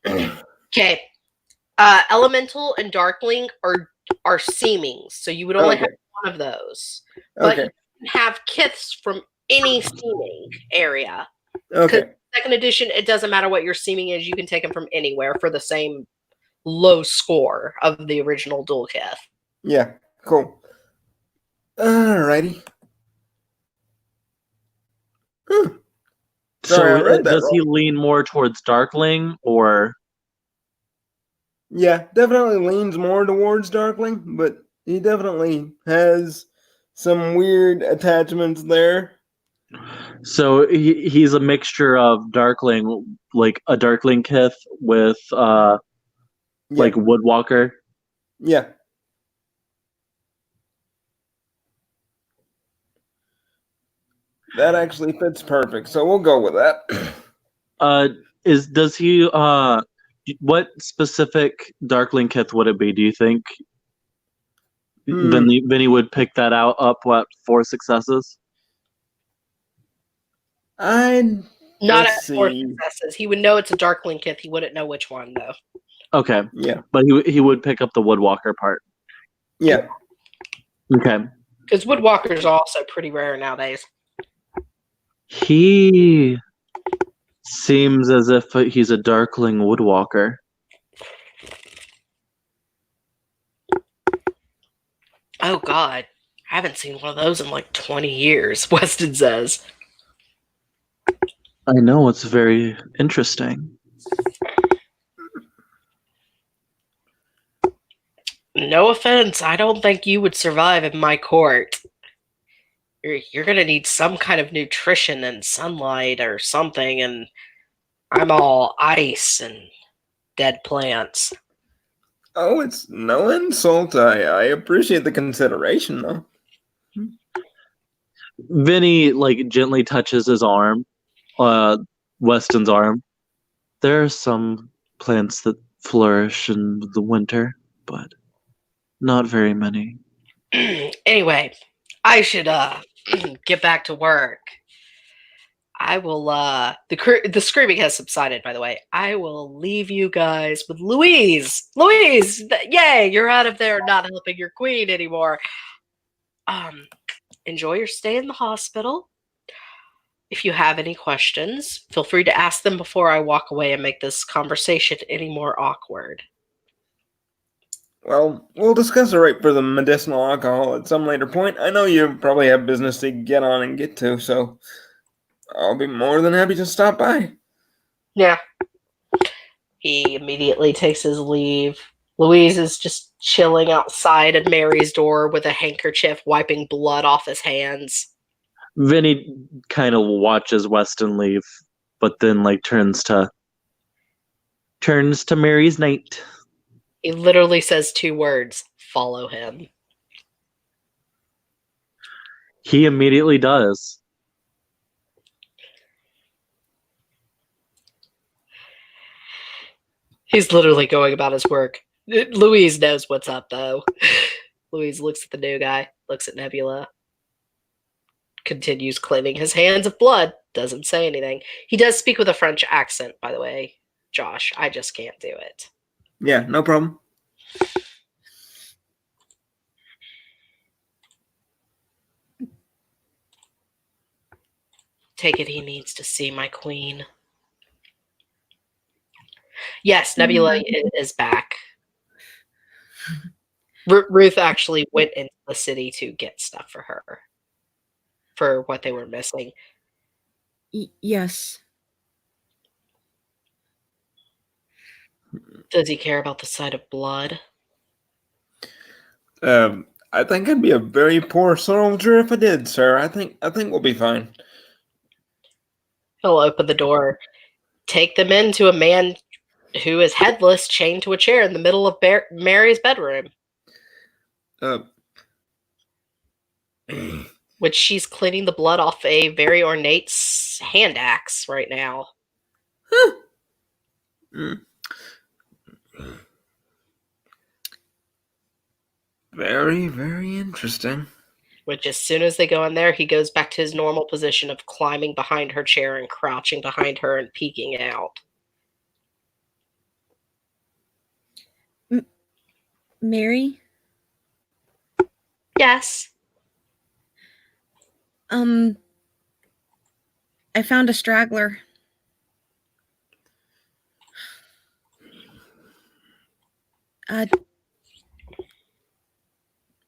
Okay. Elemental and darkling are seemings, so you would only have one of those. But you can have kiths from any seeming area. Okay. Second edition, it doesn't matter what your seeming is, you can take them from anywhere for the same low score of the original dual kith. Yeah, cool. Alrighty. Sorry, I read that does he wrong. lean more towards darkling, or? Yeah, definitely leans more towards darkling, but he definitely has some weird attachments there. So he's a mixture of darkling, like a darkling kith with like woodwalker. Yeah. That actually fits perfect, so we'll go with that. Does he what specific Darkling kith would it be, do you think? Vinny would pick that up, what, 4 successes? Let's Not at 4 see. successes. He would know it's a Darkling kith. He wouldn't know which one, though. Okay. Yeah. But he would pick up the Woodwalker part. Yeah. Okay. Because Woodwalkers are also pretty rare nowadays. He seems as if he's a Darkling Woodwalker. Oh, God. I haven't seen one of those in like 20 years, Weston says. I know, it's very interesting. No offense, I don't think you would survive in my court. You're going to need some kind of nutrition and sunlight or something, and I'm all ice and dead plants. Oh, it's no insult. I appreciate the consideration, though. Vinny gently touches his arm, Weston's arm. There are some plants that flourish in the winter, but not very many. Anyway, I should get back to work. I will the screaming has subsided, by the way. I will leave you guys with Louise. Louise, yay, you're out of there not helping your queen anymore. Enjoy your stay in the hospital. If you have any questions, feel free to ask them before I walk away and make this conversation any more awkward. Well, we'll discuss the rate for the medicinal alcohol at some later point. I know you probably have business to get on and get to, so I'll be more than happy to stop by. Yeah. He immediately takes his leave. Louise is just chilling outside at Mary's door with a handkerchief, wiping blood off his hands. Vinny kind of watches Weston leave, but then turns to Mary's night. He literally says 2 words, follow him. He immediately does. He's literally going about his work. Louise knows what's up, though. Louise looks at the new guy, looks at Nebula, continues cleaning his hands of blood, doesn't say anything. He does speak with a French accent, by the way, Josh. I just can't do it. Yeah, no problem. Take it he needs to see my queen. Yes, Nebula is back. Ruth actually went into the city to get stuff for her, for what they were missing. Yes. Does he care about the sight of blood? I think I'd be a very poor soldier if I did, sir. I think we'll be fine. He'll open the door, take them into a man who is headless, chained to a chair in the middle of Mary's bedroom. Which she's cleaning the blood off a very ornate hand axe right now. Very, very interesting. Which, as soon as they go in there, he goes back to his normal position of climbing behind her chair and crouching behind her and peeking out. Mary? Yes. I found a straggler.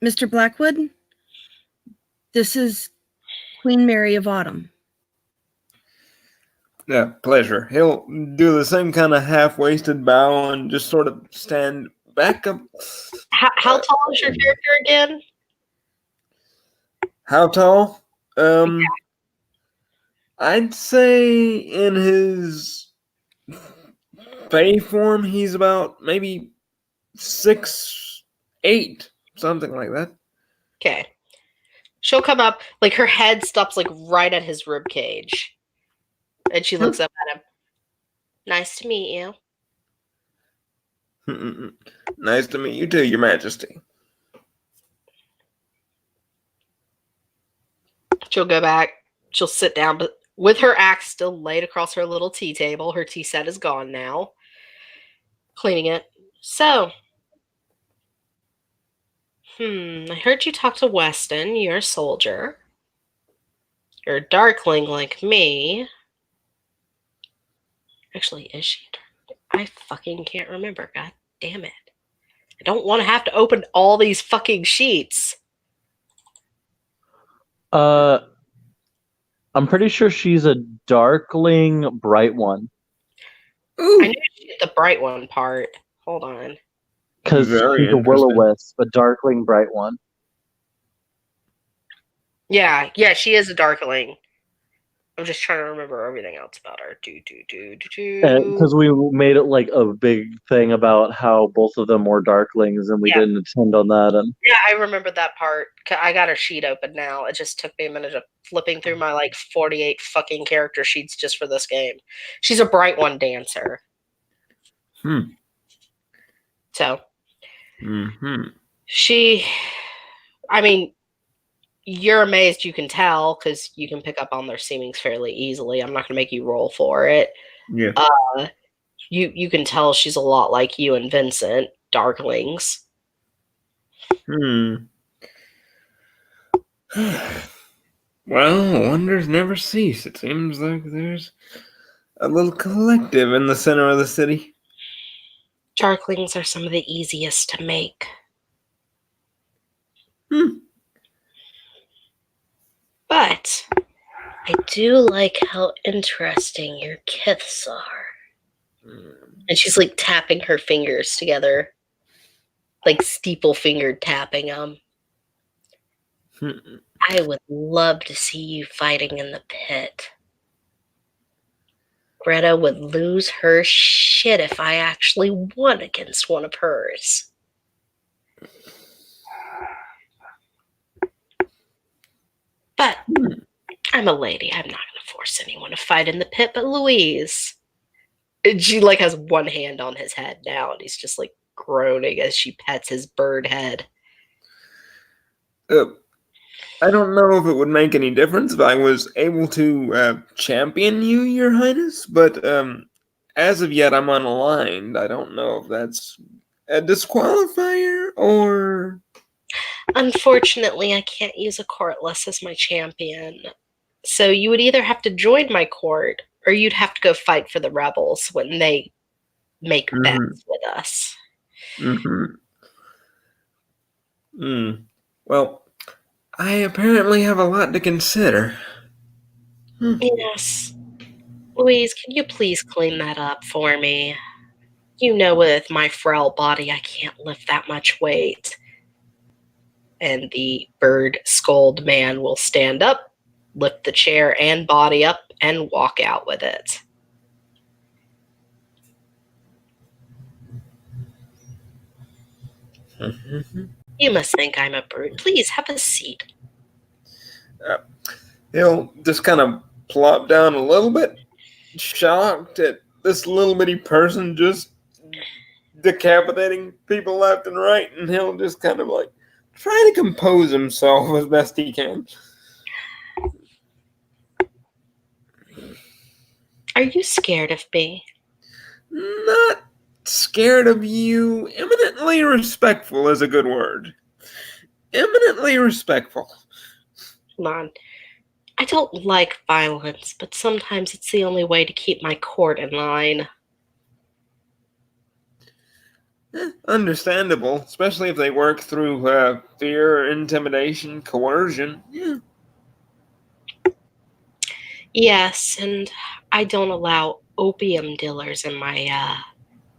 Mr. Blackwood, this is Queen Mary of Autumn. Yeah, pleasure. He'll do the same kind of half-wasted bow and just sort of stand back up. How tall is your character again? How tall? I'd say in his Fey form, he's about maybe 6'8", something like that. Okay. She'll come up, like her head stops like right at his rib cage, and she looks up at him. Nice to meet you. Nice to meet you too, Your Majesty. She'll go back. She'll sit down, but with her axe still laid across her little tea table. Her tea set is gone now. Cleaning it. So, I heard you talk to Weston. You're a soldier. You're a darkling like me. Actually, is she? I fucking can't remember. God damn it. I don't want to have to open all these fucking sheets. I'm pretty sure she's a darkling bright one. Ooh. I knew she did the bright one part. Hold on. Because she's Very a will-o-wisp, interesting. a darkling bright one. Yeah, she is a darkling. I'm just trying to remember everything else about her. Because we made it like a big thing about how both of them were darklings, and we didn't attend on that. And yeah, I remember that part. I got her sheet open now. It just took me a minute of flipping through my like 48 fucking character sheets just for this game. She's a bright one dancer. So she, I mean, you're amazed you can tell because you can pick up on their seemings fairly easily. I'm not going to make you roll for it. Yeah. You can tell she's a lot like you and Vincent, darklings. Well, wonders never cease. It seems like there's a little collective in the center of the city. Darklings are some of the easiest to make. But I do like how interesting your kiths are. And she's like tapping her fingers together, like steeple-fingered tapping them. I would love to see you fighting in the pit. Greta would lose her shit if I actually won against one of hers. But I'm a lady. I'm not going to force anyone to fight in the pit but Louise. And she like has one hand on his head now, and he's just like groaning as she pets his bird head. I don't know if it would make any difference if I was able to champion you, Your Highness, but as of yet, I'm unaligned. I don't know if that's a disqualifier or... Unfortunately, I can't use a courtless as my champion. So you would either have to join my court, or you'd have to go fight for the rebels when they make bets with us. Well, I apparently have a lot to consider. Yes. Louise, can you please clean that up for me? You know, with my frail body, I can't lift that much weight. And the bird-skulled man will stand up, lift the chair and body up, and walk out with it. You must think I'm a brute. Please, have a seat. He'll just kind of plop down a little bit, shocked at this little bitty person just decapitating people left and right, and he'll just kind of like try to compose himself as best he can. Are you scared of me? Not scared of you. Eminently respectful is a good word. Eminently respectful. Come on. I don't like violence, but sometimes it's the only way to keep my court in line. Understandable, especially if they work through fear, intimidation, coercion. Yeah. Yes, and I don't allow opium dealers in my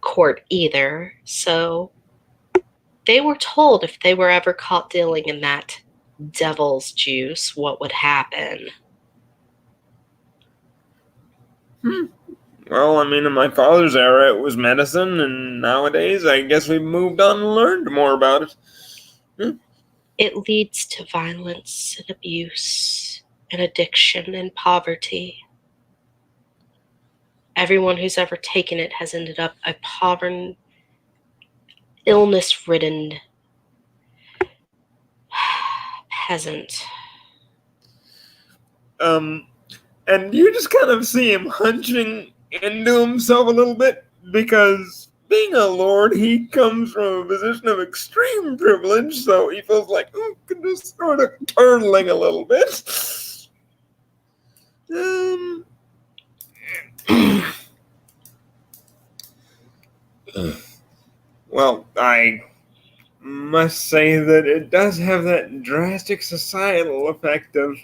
court either, so they were told if they were ever caught dealing in that devil's juice, what would happen. Well, I mean, in my father's era, it was medicine, and nowadays, I guess we've moved on and learned more about it. It leads to violence and abuse and addiction and poverty. Everyone who's ever taken it has ended up a poverty, illness-ridden peasant. And you just kind of see him hunching into himself a little bit because being a lord, he comes from a position of extreme privilege, so he feels like, just sort of turtling a little bit. Well, I must say that it does have that drastic societal effect of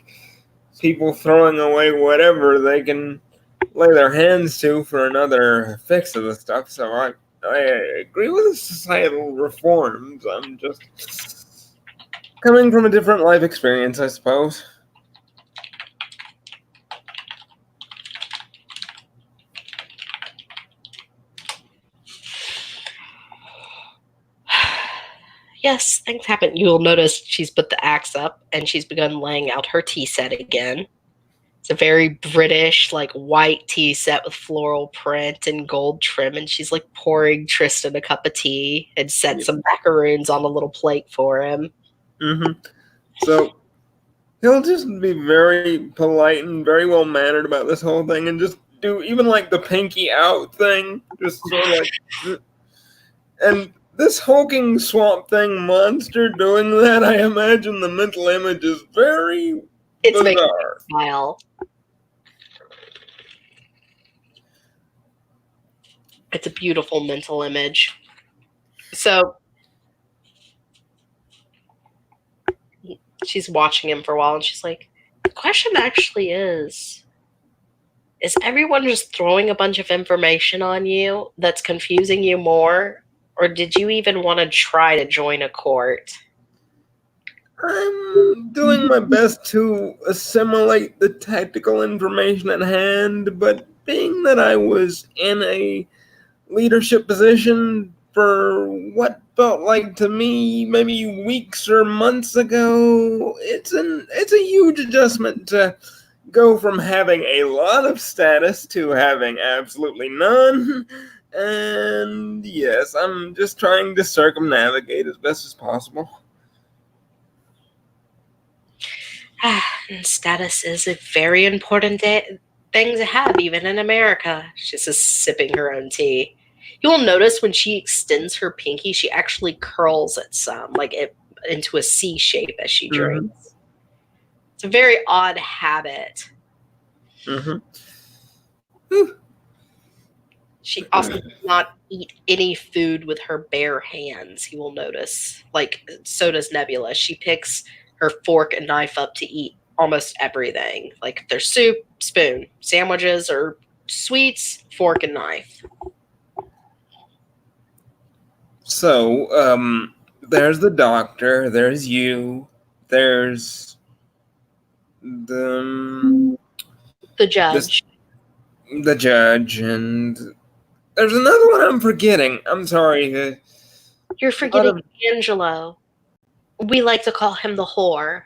people throwing away whatever they can lay their hands to for another fix of the stuff. So I agree with the societal reforms. I'm just coming from a different life experience, I suppose. Yes, things happen. You'll notice she's put the axe up and she's begun laying out her tea set again. It's a very British, like, white tea set with floral print and gold trim, and she's, like, pouring Tristan a cup of tea and set some macaroons on a little plate for him. Mm-hmm. So he'll just be very polite and very well-mannered about this whole thing and just do even, like, the pinky out thing. Just sort of like... And this hulking Swamp Thing monster doing that, I imagine the mental image is very bizarre. Making me smile. It's a beautiful mental image. So she's watching him for a while and she's like, the question actually is everyone just throwing a bunch of information on you that's confusing you more? Or did you even want to try to join a court? I'm doing my best to assimilate the tactical information at hand, but being that I was in a leadership position for what felt like to me maybe weeks or months ago, it's a huge adjustment to go from having a lot of status to having absolutely none. And yes, I'm just trying to circumnavigate as best as possible. And status is a very important thing to have, even in America. She's just sipping her own tea. You will notice when she extends her pinky, she actually curls it some, like it into a C shape as she drinks. Mm-hmm. It's a very odd habit. Mm-hmm. She also does not eat any food with her bare hands, you will notice. Like, so does Nebula. She picks her fork and knife up to eat almost everything. Like, if there's soup, spoon. Sandwiches or sweets, fork and knife. So, there's the doctor, there's you, there's the judge. The judge, and there's another one I'm forgetting. I'm sorry. You're forgetting Angelo. We like to call him the whore.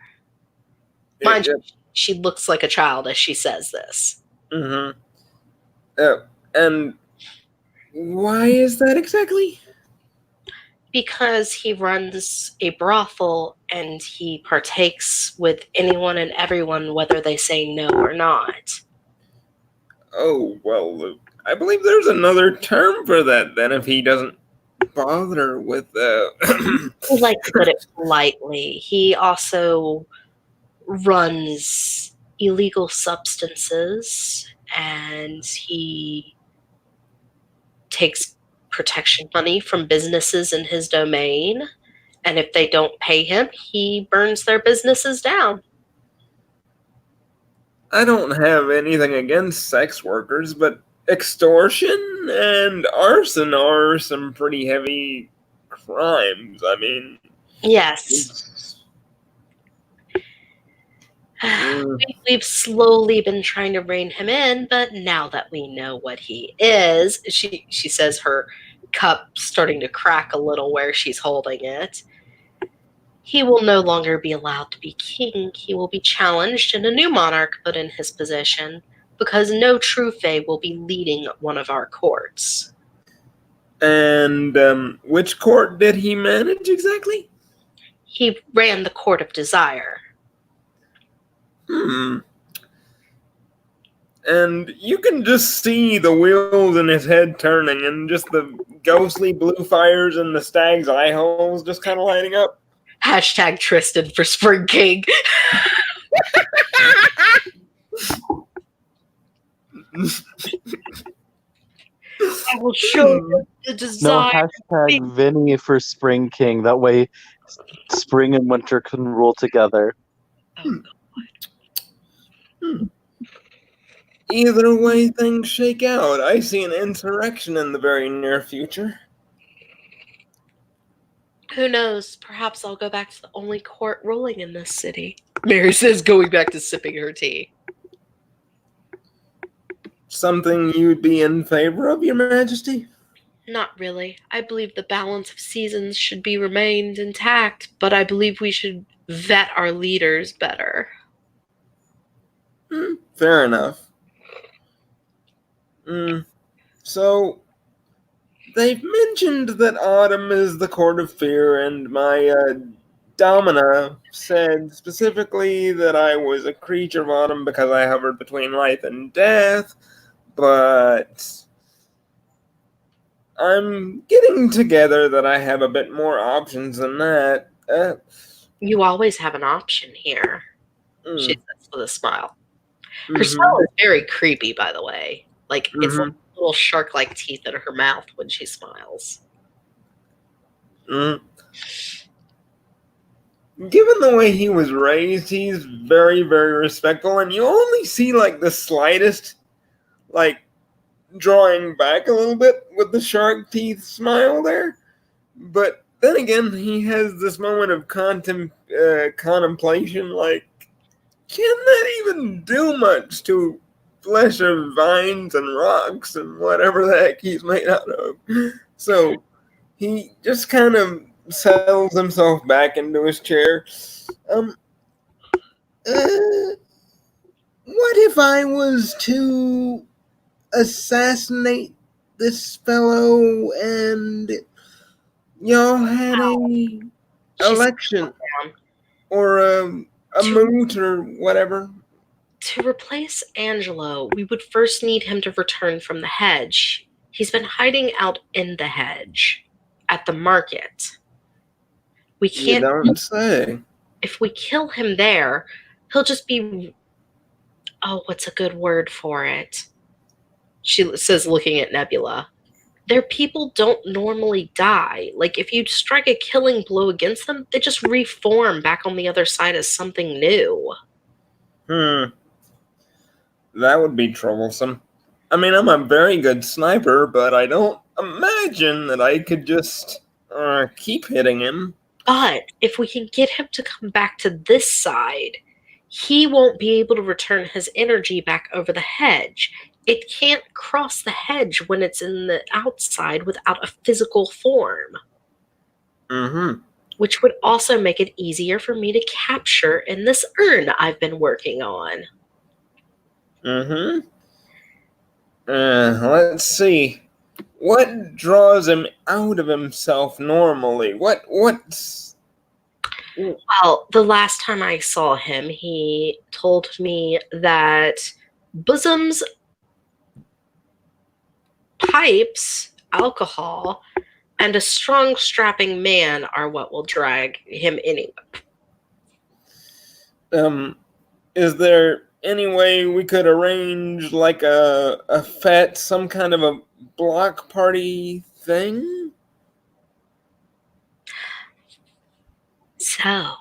Mind you, she looks like a child as she says this. Mm-hmm. And why is that exactly? Because he runs a brothel and he partakes with anyone and everyone, whether they say no or not. Oh, well, I believe there's another term for that then if he doesn't bother with We like to put it politely. He also runs illegal substances and he takes protection money from businesses in his domain. And if they don't pay him, he burns their businesses down. I don't have anything against sex workers, but extortion and arson are some pretty heavy crimes. I mean... Yes. We've slowly been trying to rein him in, but now that we know what he is, she says, her cup starting to crack a little where she's holding it. He will no longer be allowed to be king. He will be challenged and a new monarch put in his position, because no true Fae will be leading one of our courts. And which court did he manage exactly? He ran the Court of Desire. And you can just see the wheels in his head turning and just the ghostly blue fires in the stag's eye holes just kind of lighting up. Hashtag Tristan for Spring King. I will show you the No, desire. hashtag Vinny for Spring King. That way, spring and winter can rule together. Oh, God. Either way things shake out, I see an insurrection in the very near future. Who knows? Perhaps I'll go back to the only court ruling in this city. Mary says, going back to sipping her tea. Something you'd be in favor of, Your Majesty? Not really. I believe the balance of seasons should be remained intact, but I believe we should vet our leaders better. Fair enough. So, they've mentioned that autumn is the court of fear, and my domina said specifically that I was a creature of autumn because I hovered between life and death, but I'm getting together that I have a bit more options than that. You always have an option here, she says with a smile. Her mhm. smile is very creepy, by the way. Like, it's like Mhm. little shark-like teeth in her mouth when she smiles. Given the way he was raised, he's very, very respectful, and you only see like the slightest, like, drawing back a little bit with the shark teeth smile there. But then again, he has this moment of contemplation, like, can that even do much to flesh of vines and rocks and whatever the heck he's made out of? So he just kind of settles himself back into his chair. What if I was to assassinate this fellow and y'all had a election or a moot or whatever? To replace Angelo, we would first need him to return from the hedge. He's been hiding out in the hedge at the market. We You can't. don't say. If we kill him there, he'll just be. Oh, what's a good word for it? She says, looking at Nebula. Their people don't normally die. Like, if you strike a killing blow against them, they just reform back on the other side as something new. That would be troublesome. I mean, I'm a very good sniper, but I don't imagine that I could just keep hitting him. But if we can get him to come back to this side, he won't be able to return his energy back over the hedge. It can't cross the hedge when it's in the outside without a physical form. Which would also make it easier for me to capture in this urn I've been working on. Let's see. What draws him out of himself normally? What's... Well, the last time I saw him, he told me that bosoms, pipes, alcohol, and a strong, strapping man are what will drag him anyway. Is there any way we could arrange like a fete, some kind of a block party thing? So,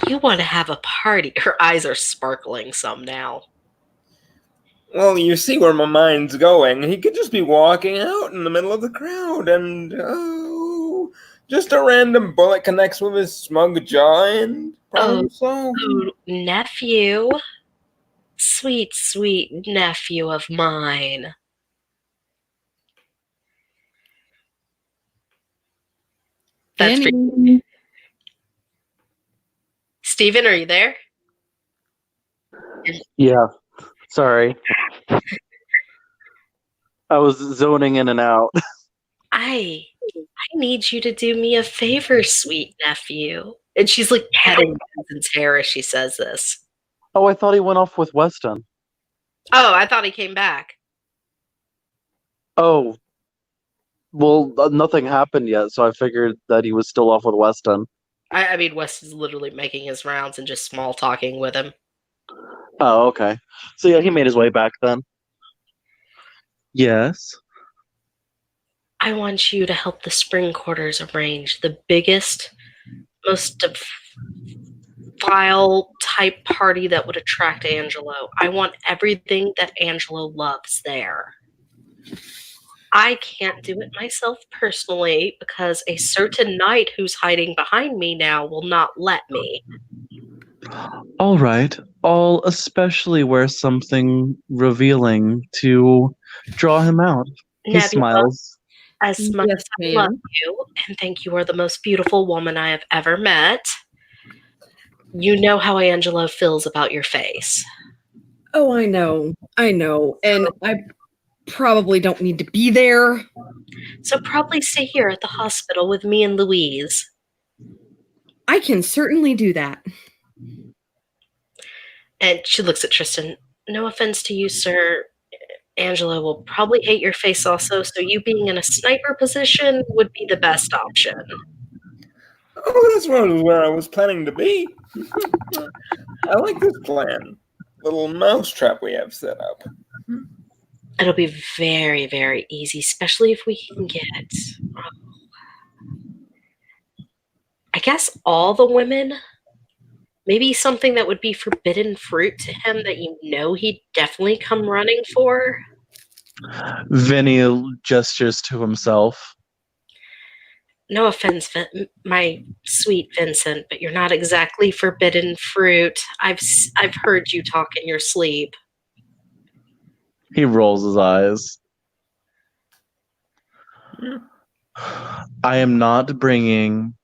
you want to have a party? Her eyes are sparkling some now. Well, you see where my mind's going. He could just be walking out in the middle of the crowd and, just a random bullet connects with his smug jaw and problem solved. Oh, nephew. Sweet, sweet nephew of mine. That's Vinny. Steven, are you there? Yeah, sorry. I was zoning in and out. I need you to do me a favor, sweet nephew. And she's like petting Vincent's hair as she says this. Oh, I thought he went off with Weston. Oh, I thought he came back. Oh, well, nothing happened yet, so I figured that he was still off with Weston. I mean, Wes is literally making his rounds and just small talking with him. Oh, okay. So yeah, he made his way back then. Yes. I want you to help the spring quarters arrange the biggest, most vile type party that would attract Angelo. I want everything that Angelo loves there. I can't do it myself personally because a certain knight who's hiding behind me now will not let me. All right. I'll especially wear something revealing to draw him out. He Nebula, smiles. as much Yes, as I ma'am. love you and think you are the most beautiful woman I have ever met, you know how Angelo feels about your face. Oh, I know. And I probably don't need to be there. So probably stay here at the hospital with me and Louise. I can certainly do that. And she looks at Tristan. No offense to you, sir. Angela will probably hate your face also, so you being in a sniper position would be the best option. Oh, that's where I was planning to be. I like this plan. Little mousetrap we have set up. It'll be very, very easy, especially if we can get, I guess, all the women. Maybe something that would be forbidden fruit to him that you know he'd definitely come running for. Vinny gestures to himself. No offense, my sweet Vincent, but you're not exactly forbidden fruit. I've heard you talk in your sleep. He rolls his eyes. I am not bringing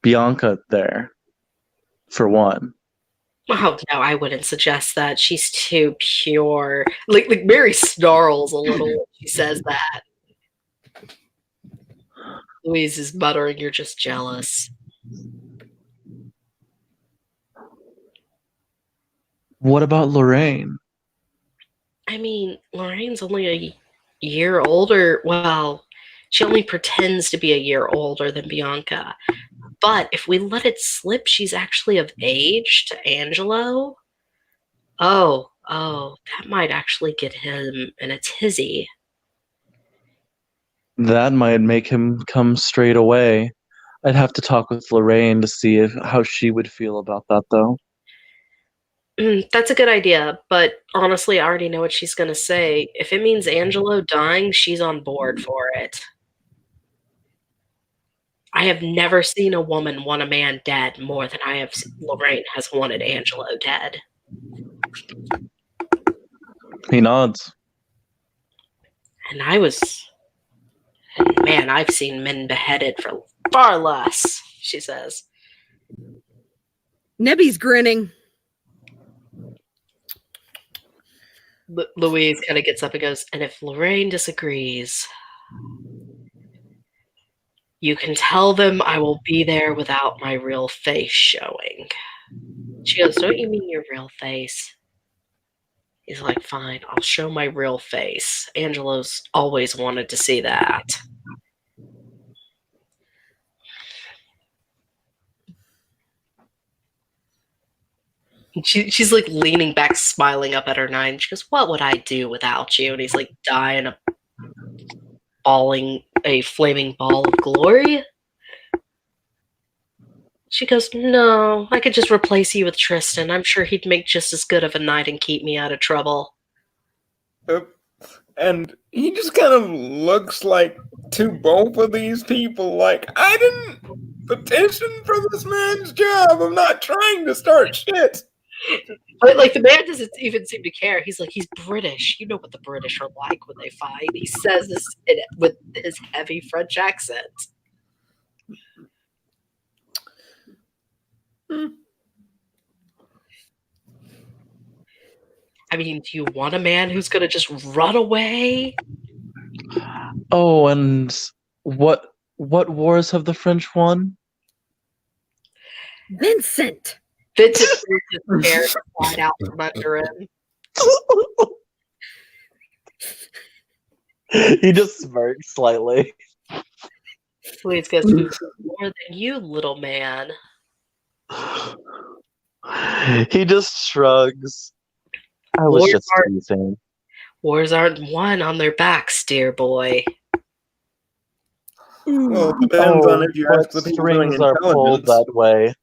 Bianca there, for one. Oh no, I wouldn't suggest that. She's too pure. Like Mary snarls a little when she says that. Louise is muttering, "You're just jealous." What about Lorraine? I mean, Lorraine's only a year older. Well, she only pretends to be a year older than Bianca. But if we let it slip, she's actually of age to Angelo. Oh, that might actually get him in a tizzy. That might make him come straight away. I'd have to talk with Lorraine to see how she would feel about that, though. That's a good idea, but honestly, I already know what she's going to say. If it means Angelo dying, she's on board for it. I have never seen a woman want a man dead more than Lorraine has wanted Angelo dead. He nods. And man, I've seen men beheaded for far less, she says. Nebby's grinning. Louise kind of gets up and goes, and if Lorraine disagrees, you can tell them I will be there without my real face showing. She goes, don't you mean your real face? He's like, fine, I'll show my real face. Angelo's always wanted to see that. She's like leaning back, smiling up at her nine. She goes, what would I do without you? And he's like dying a flaming ball of glory. She goes, no, I could just replace you with Tristan. I'm sure he'd make just as good of a knight and keep me out of trouble. And he just kind of looks like to both of these people like, I didn't petition for this man's job. I'm not trying to start shit. But like the man doesn't even seem to care. He's like, he's British. You know what the British are like when they fight. He says this with his heavy French accent. I mean, do you want a man who's gonna just run away? Oh, and what wars have the French won? Vincent. Vincent threw his hair slide out from under him. He just smirked slightly. Louise goes, "Who more than you, little man?" He just shrugs. I was just teasing. Wars aren't won on their backs, dear boy. Well, it depends on if you but ask the people doing strings are pulled intelligence. that way.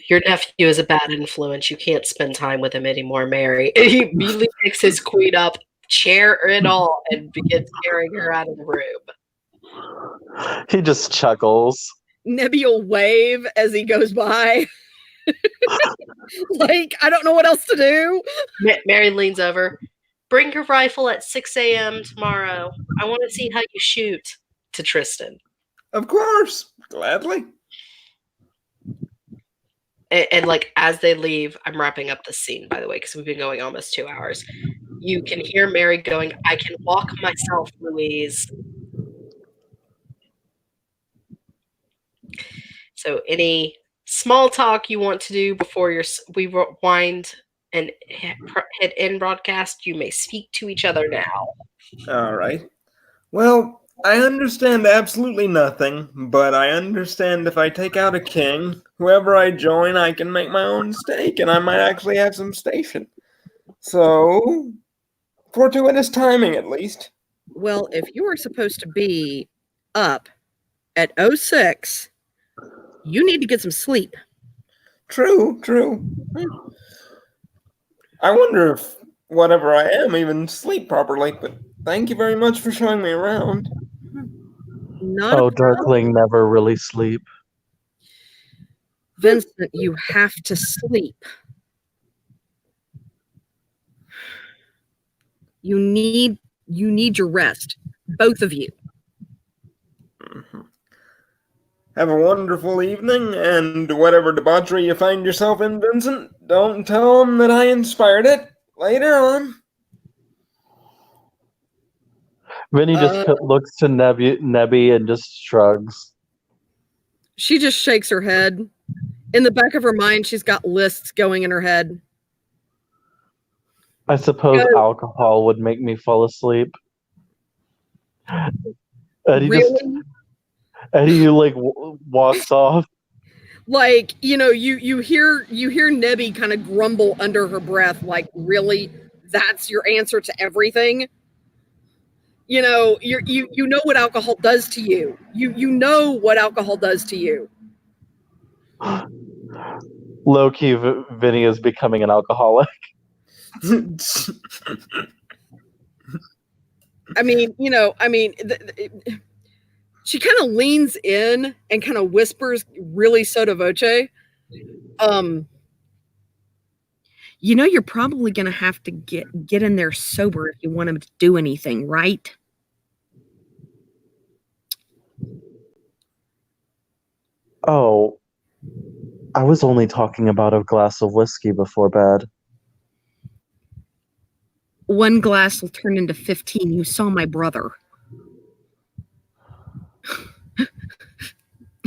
Your nephew is a bad influence. You can't spend time with him anymore, Mary. And he immediately picks his queen up, chair and all, and begins carrying her out of the room. He just chuckles. Nebby will wave as he goes by. Like, I don't know what else to do. Mary leans over. Bring your rifle at 6 a.m. tomorrow. I want to see how you shoot. To Tristan. Of course. Gladly. And like, as they leave, I'm wrapping up this scene, by the way, because we've been going almost 2 hours. You can hear Mary going, I can walk myself, Louise. So any small talk you want to do before we wind and hit end broadcast, you may speak to each other now. All right. Well, I understand absolutely nothing, but I understand if I take out a king, whoever I join, I can make my own stake, and I might actually have some station. So, fortuitous timing, at least. Well, if you are supposed to be up at 06, you need to get some sleep. True. I wonder if whatever I am even sleep properly, but thank you very much for showing me around. Darkling never really sleep. Vincent, you have to sleep. You need your rest, both of you. Mm-hmm. Have a wonderful evening, and whatever debauchery you find yourself in, Vincent, don't tell them that I inspired it later on. Vinny just looks to Nebby and just shrugs. She just shakes her head. In the back of her mind, she's got lists going in her head. I suppose alcohol would make me fall asleep. And he like walks off. Like, you hear Nebby kind of grumble under her breath, like, really? That's your answer to everything? You know what alcohol does to you. You know what alcohol does to you. Low-key, Vinny is becoming an alcoholic. She kind of leans in and kind of whispers really sotto voce. You're probably going to have to get in there sober if you want him to do anything, right? Oh, I was only talking about a glass of whiskey before bed. One glass will turn into 15. You saw my brother.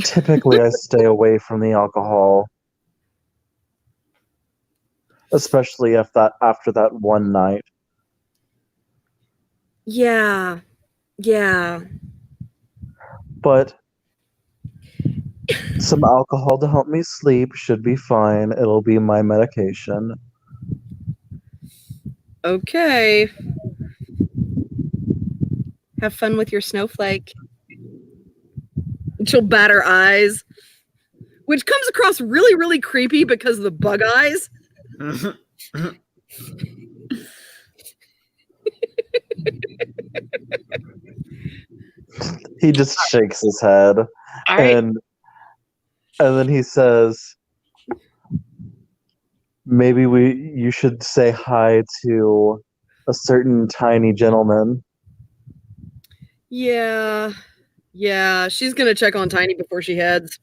Typically, I stay away from the alcohol. Especially after that one night. Yeah. But some alcohol to help me sleep should be fine. It'll be my medication. Okay. Have fun with your snowflake. She'll bat her eyes, which comes across really, really creepy because of the bug eyes. He just shakes his head. Right. And then he says, maybe you should say hi to a certain tiny gentleman. Yeah, she's gonna check on Tiny before she heads.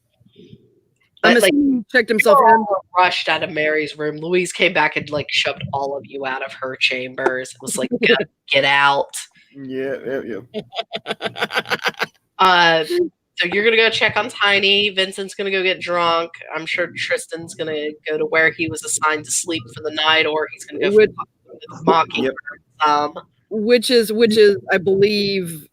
I'm But, like, assuming he checked you himself were in. all rushed out of Mary's room. Louise came back and like shoved all of you out of her chambers. It was like, get out. Yeah. So you're gonna go check on Tiny. Vincent's gonna go get drunk. I'm sure Tristan's gonna go to where he was assigned to sleep for the night, or he's gonna go Which- for Mockingbird. Which is, I believe,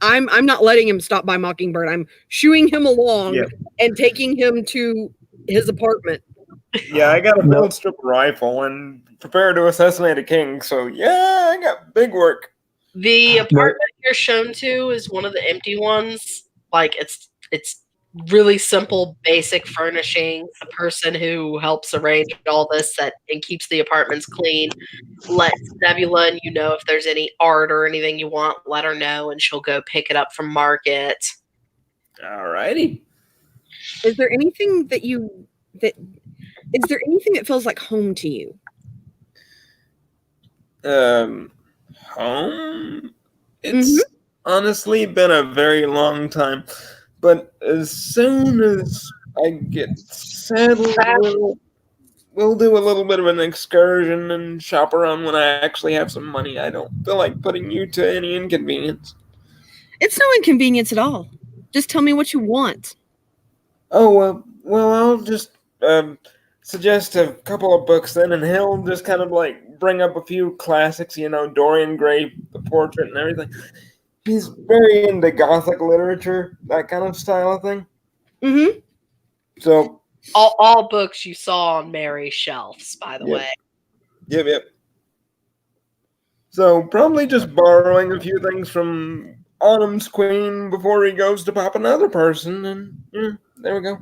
I'm not letting him stop by Mockingbird. I'm shooing him along Yeah. and taking him to his apartment. Yeah, I got a No. bullet strip rifle and prepare to assassinate a king. So yeah, I got big work. The apartment you're shown to is one of the empty ones. Like it's really simple, basic furnishings. The person who helps arrange all this and keeps the apartments clean lets Nebula and if there's any art or anything you want, let her know and she'll go pick it up from market. Alrighty. Is there anything that feels like home to you? Home? It's honestly been a very long time. But as soon as I get settled, we'll do a little bit of an excursion and shop around when I actually have some money. I don't feel like putting you to any inconvenience. It's no inconvenience at all. Just tell me what you want. Oh, well, I'll just suggest a couple of books then, and he'll just kind of like bring up a few classics, Dorian Gray, The Portrait, and everything. He's very into Gothic literature, that kind of style of thing. Mm-hmm. So all books you saw on Mary's shelves, by the way. Yep. So probably just borrowing a few things from Autumn's Queen before he goes to pop another person, and there we go.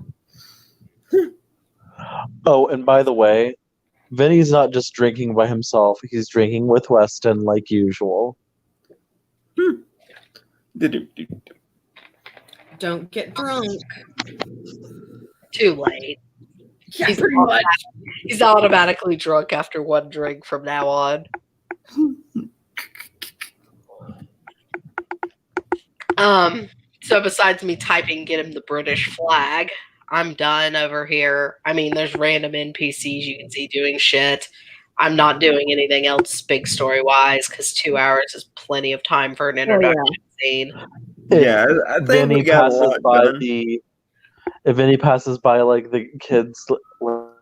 Oh, and by the way, Vinny's not just drinking by himself. He's drinking with Weston like usual. Don't get drunk. Too late. Yeah, pretty much. He's automatically drunk after one drink from now on. So besides me typing get him the British flag, I'm done over here. I mean, there's random NPCs you can see doing shit. I'm not doing anything else big story wise because 2 hours is plenty of time for an introduction scene. Yeah, I think we got a lot done. If Vinny passes by like the kids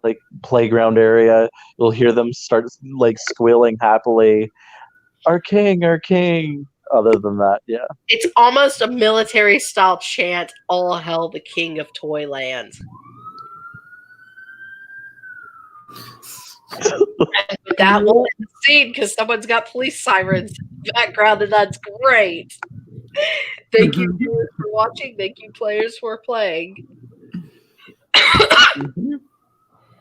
like playground area, you'll hear them start like squealing happily. Our king, our king. Other than that, yeah. It's almost a military style chant, all hail the king of Toyland. And with that, we'll end the scene because someone's got police sirens in the background, and that's great. Thank you viewers for watching. Thank you players for playing.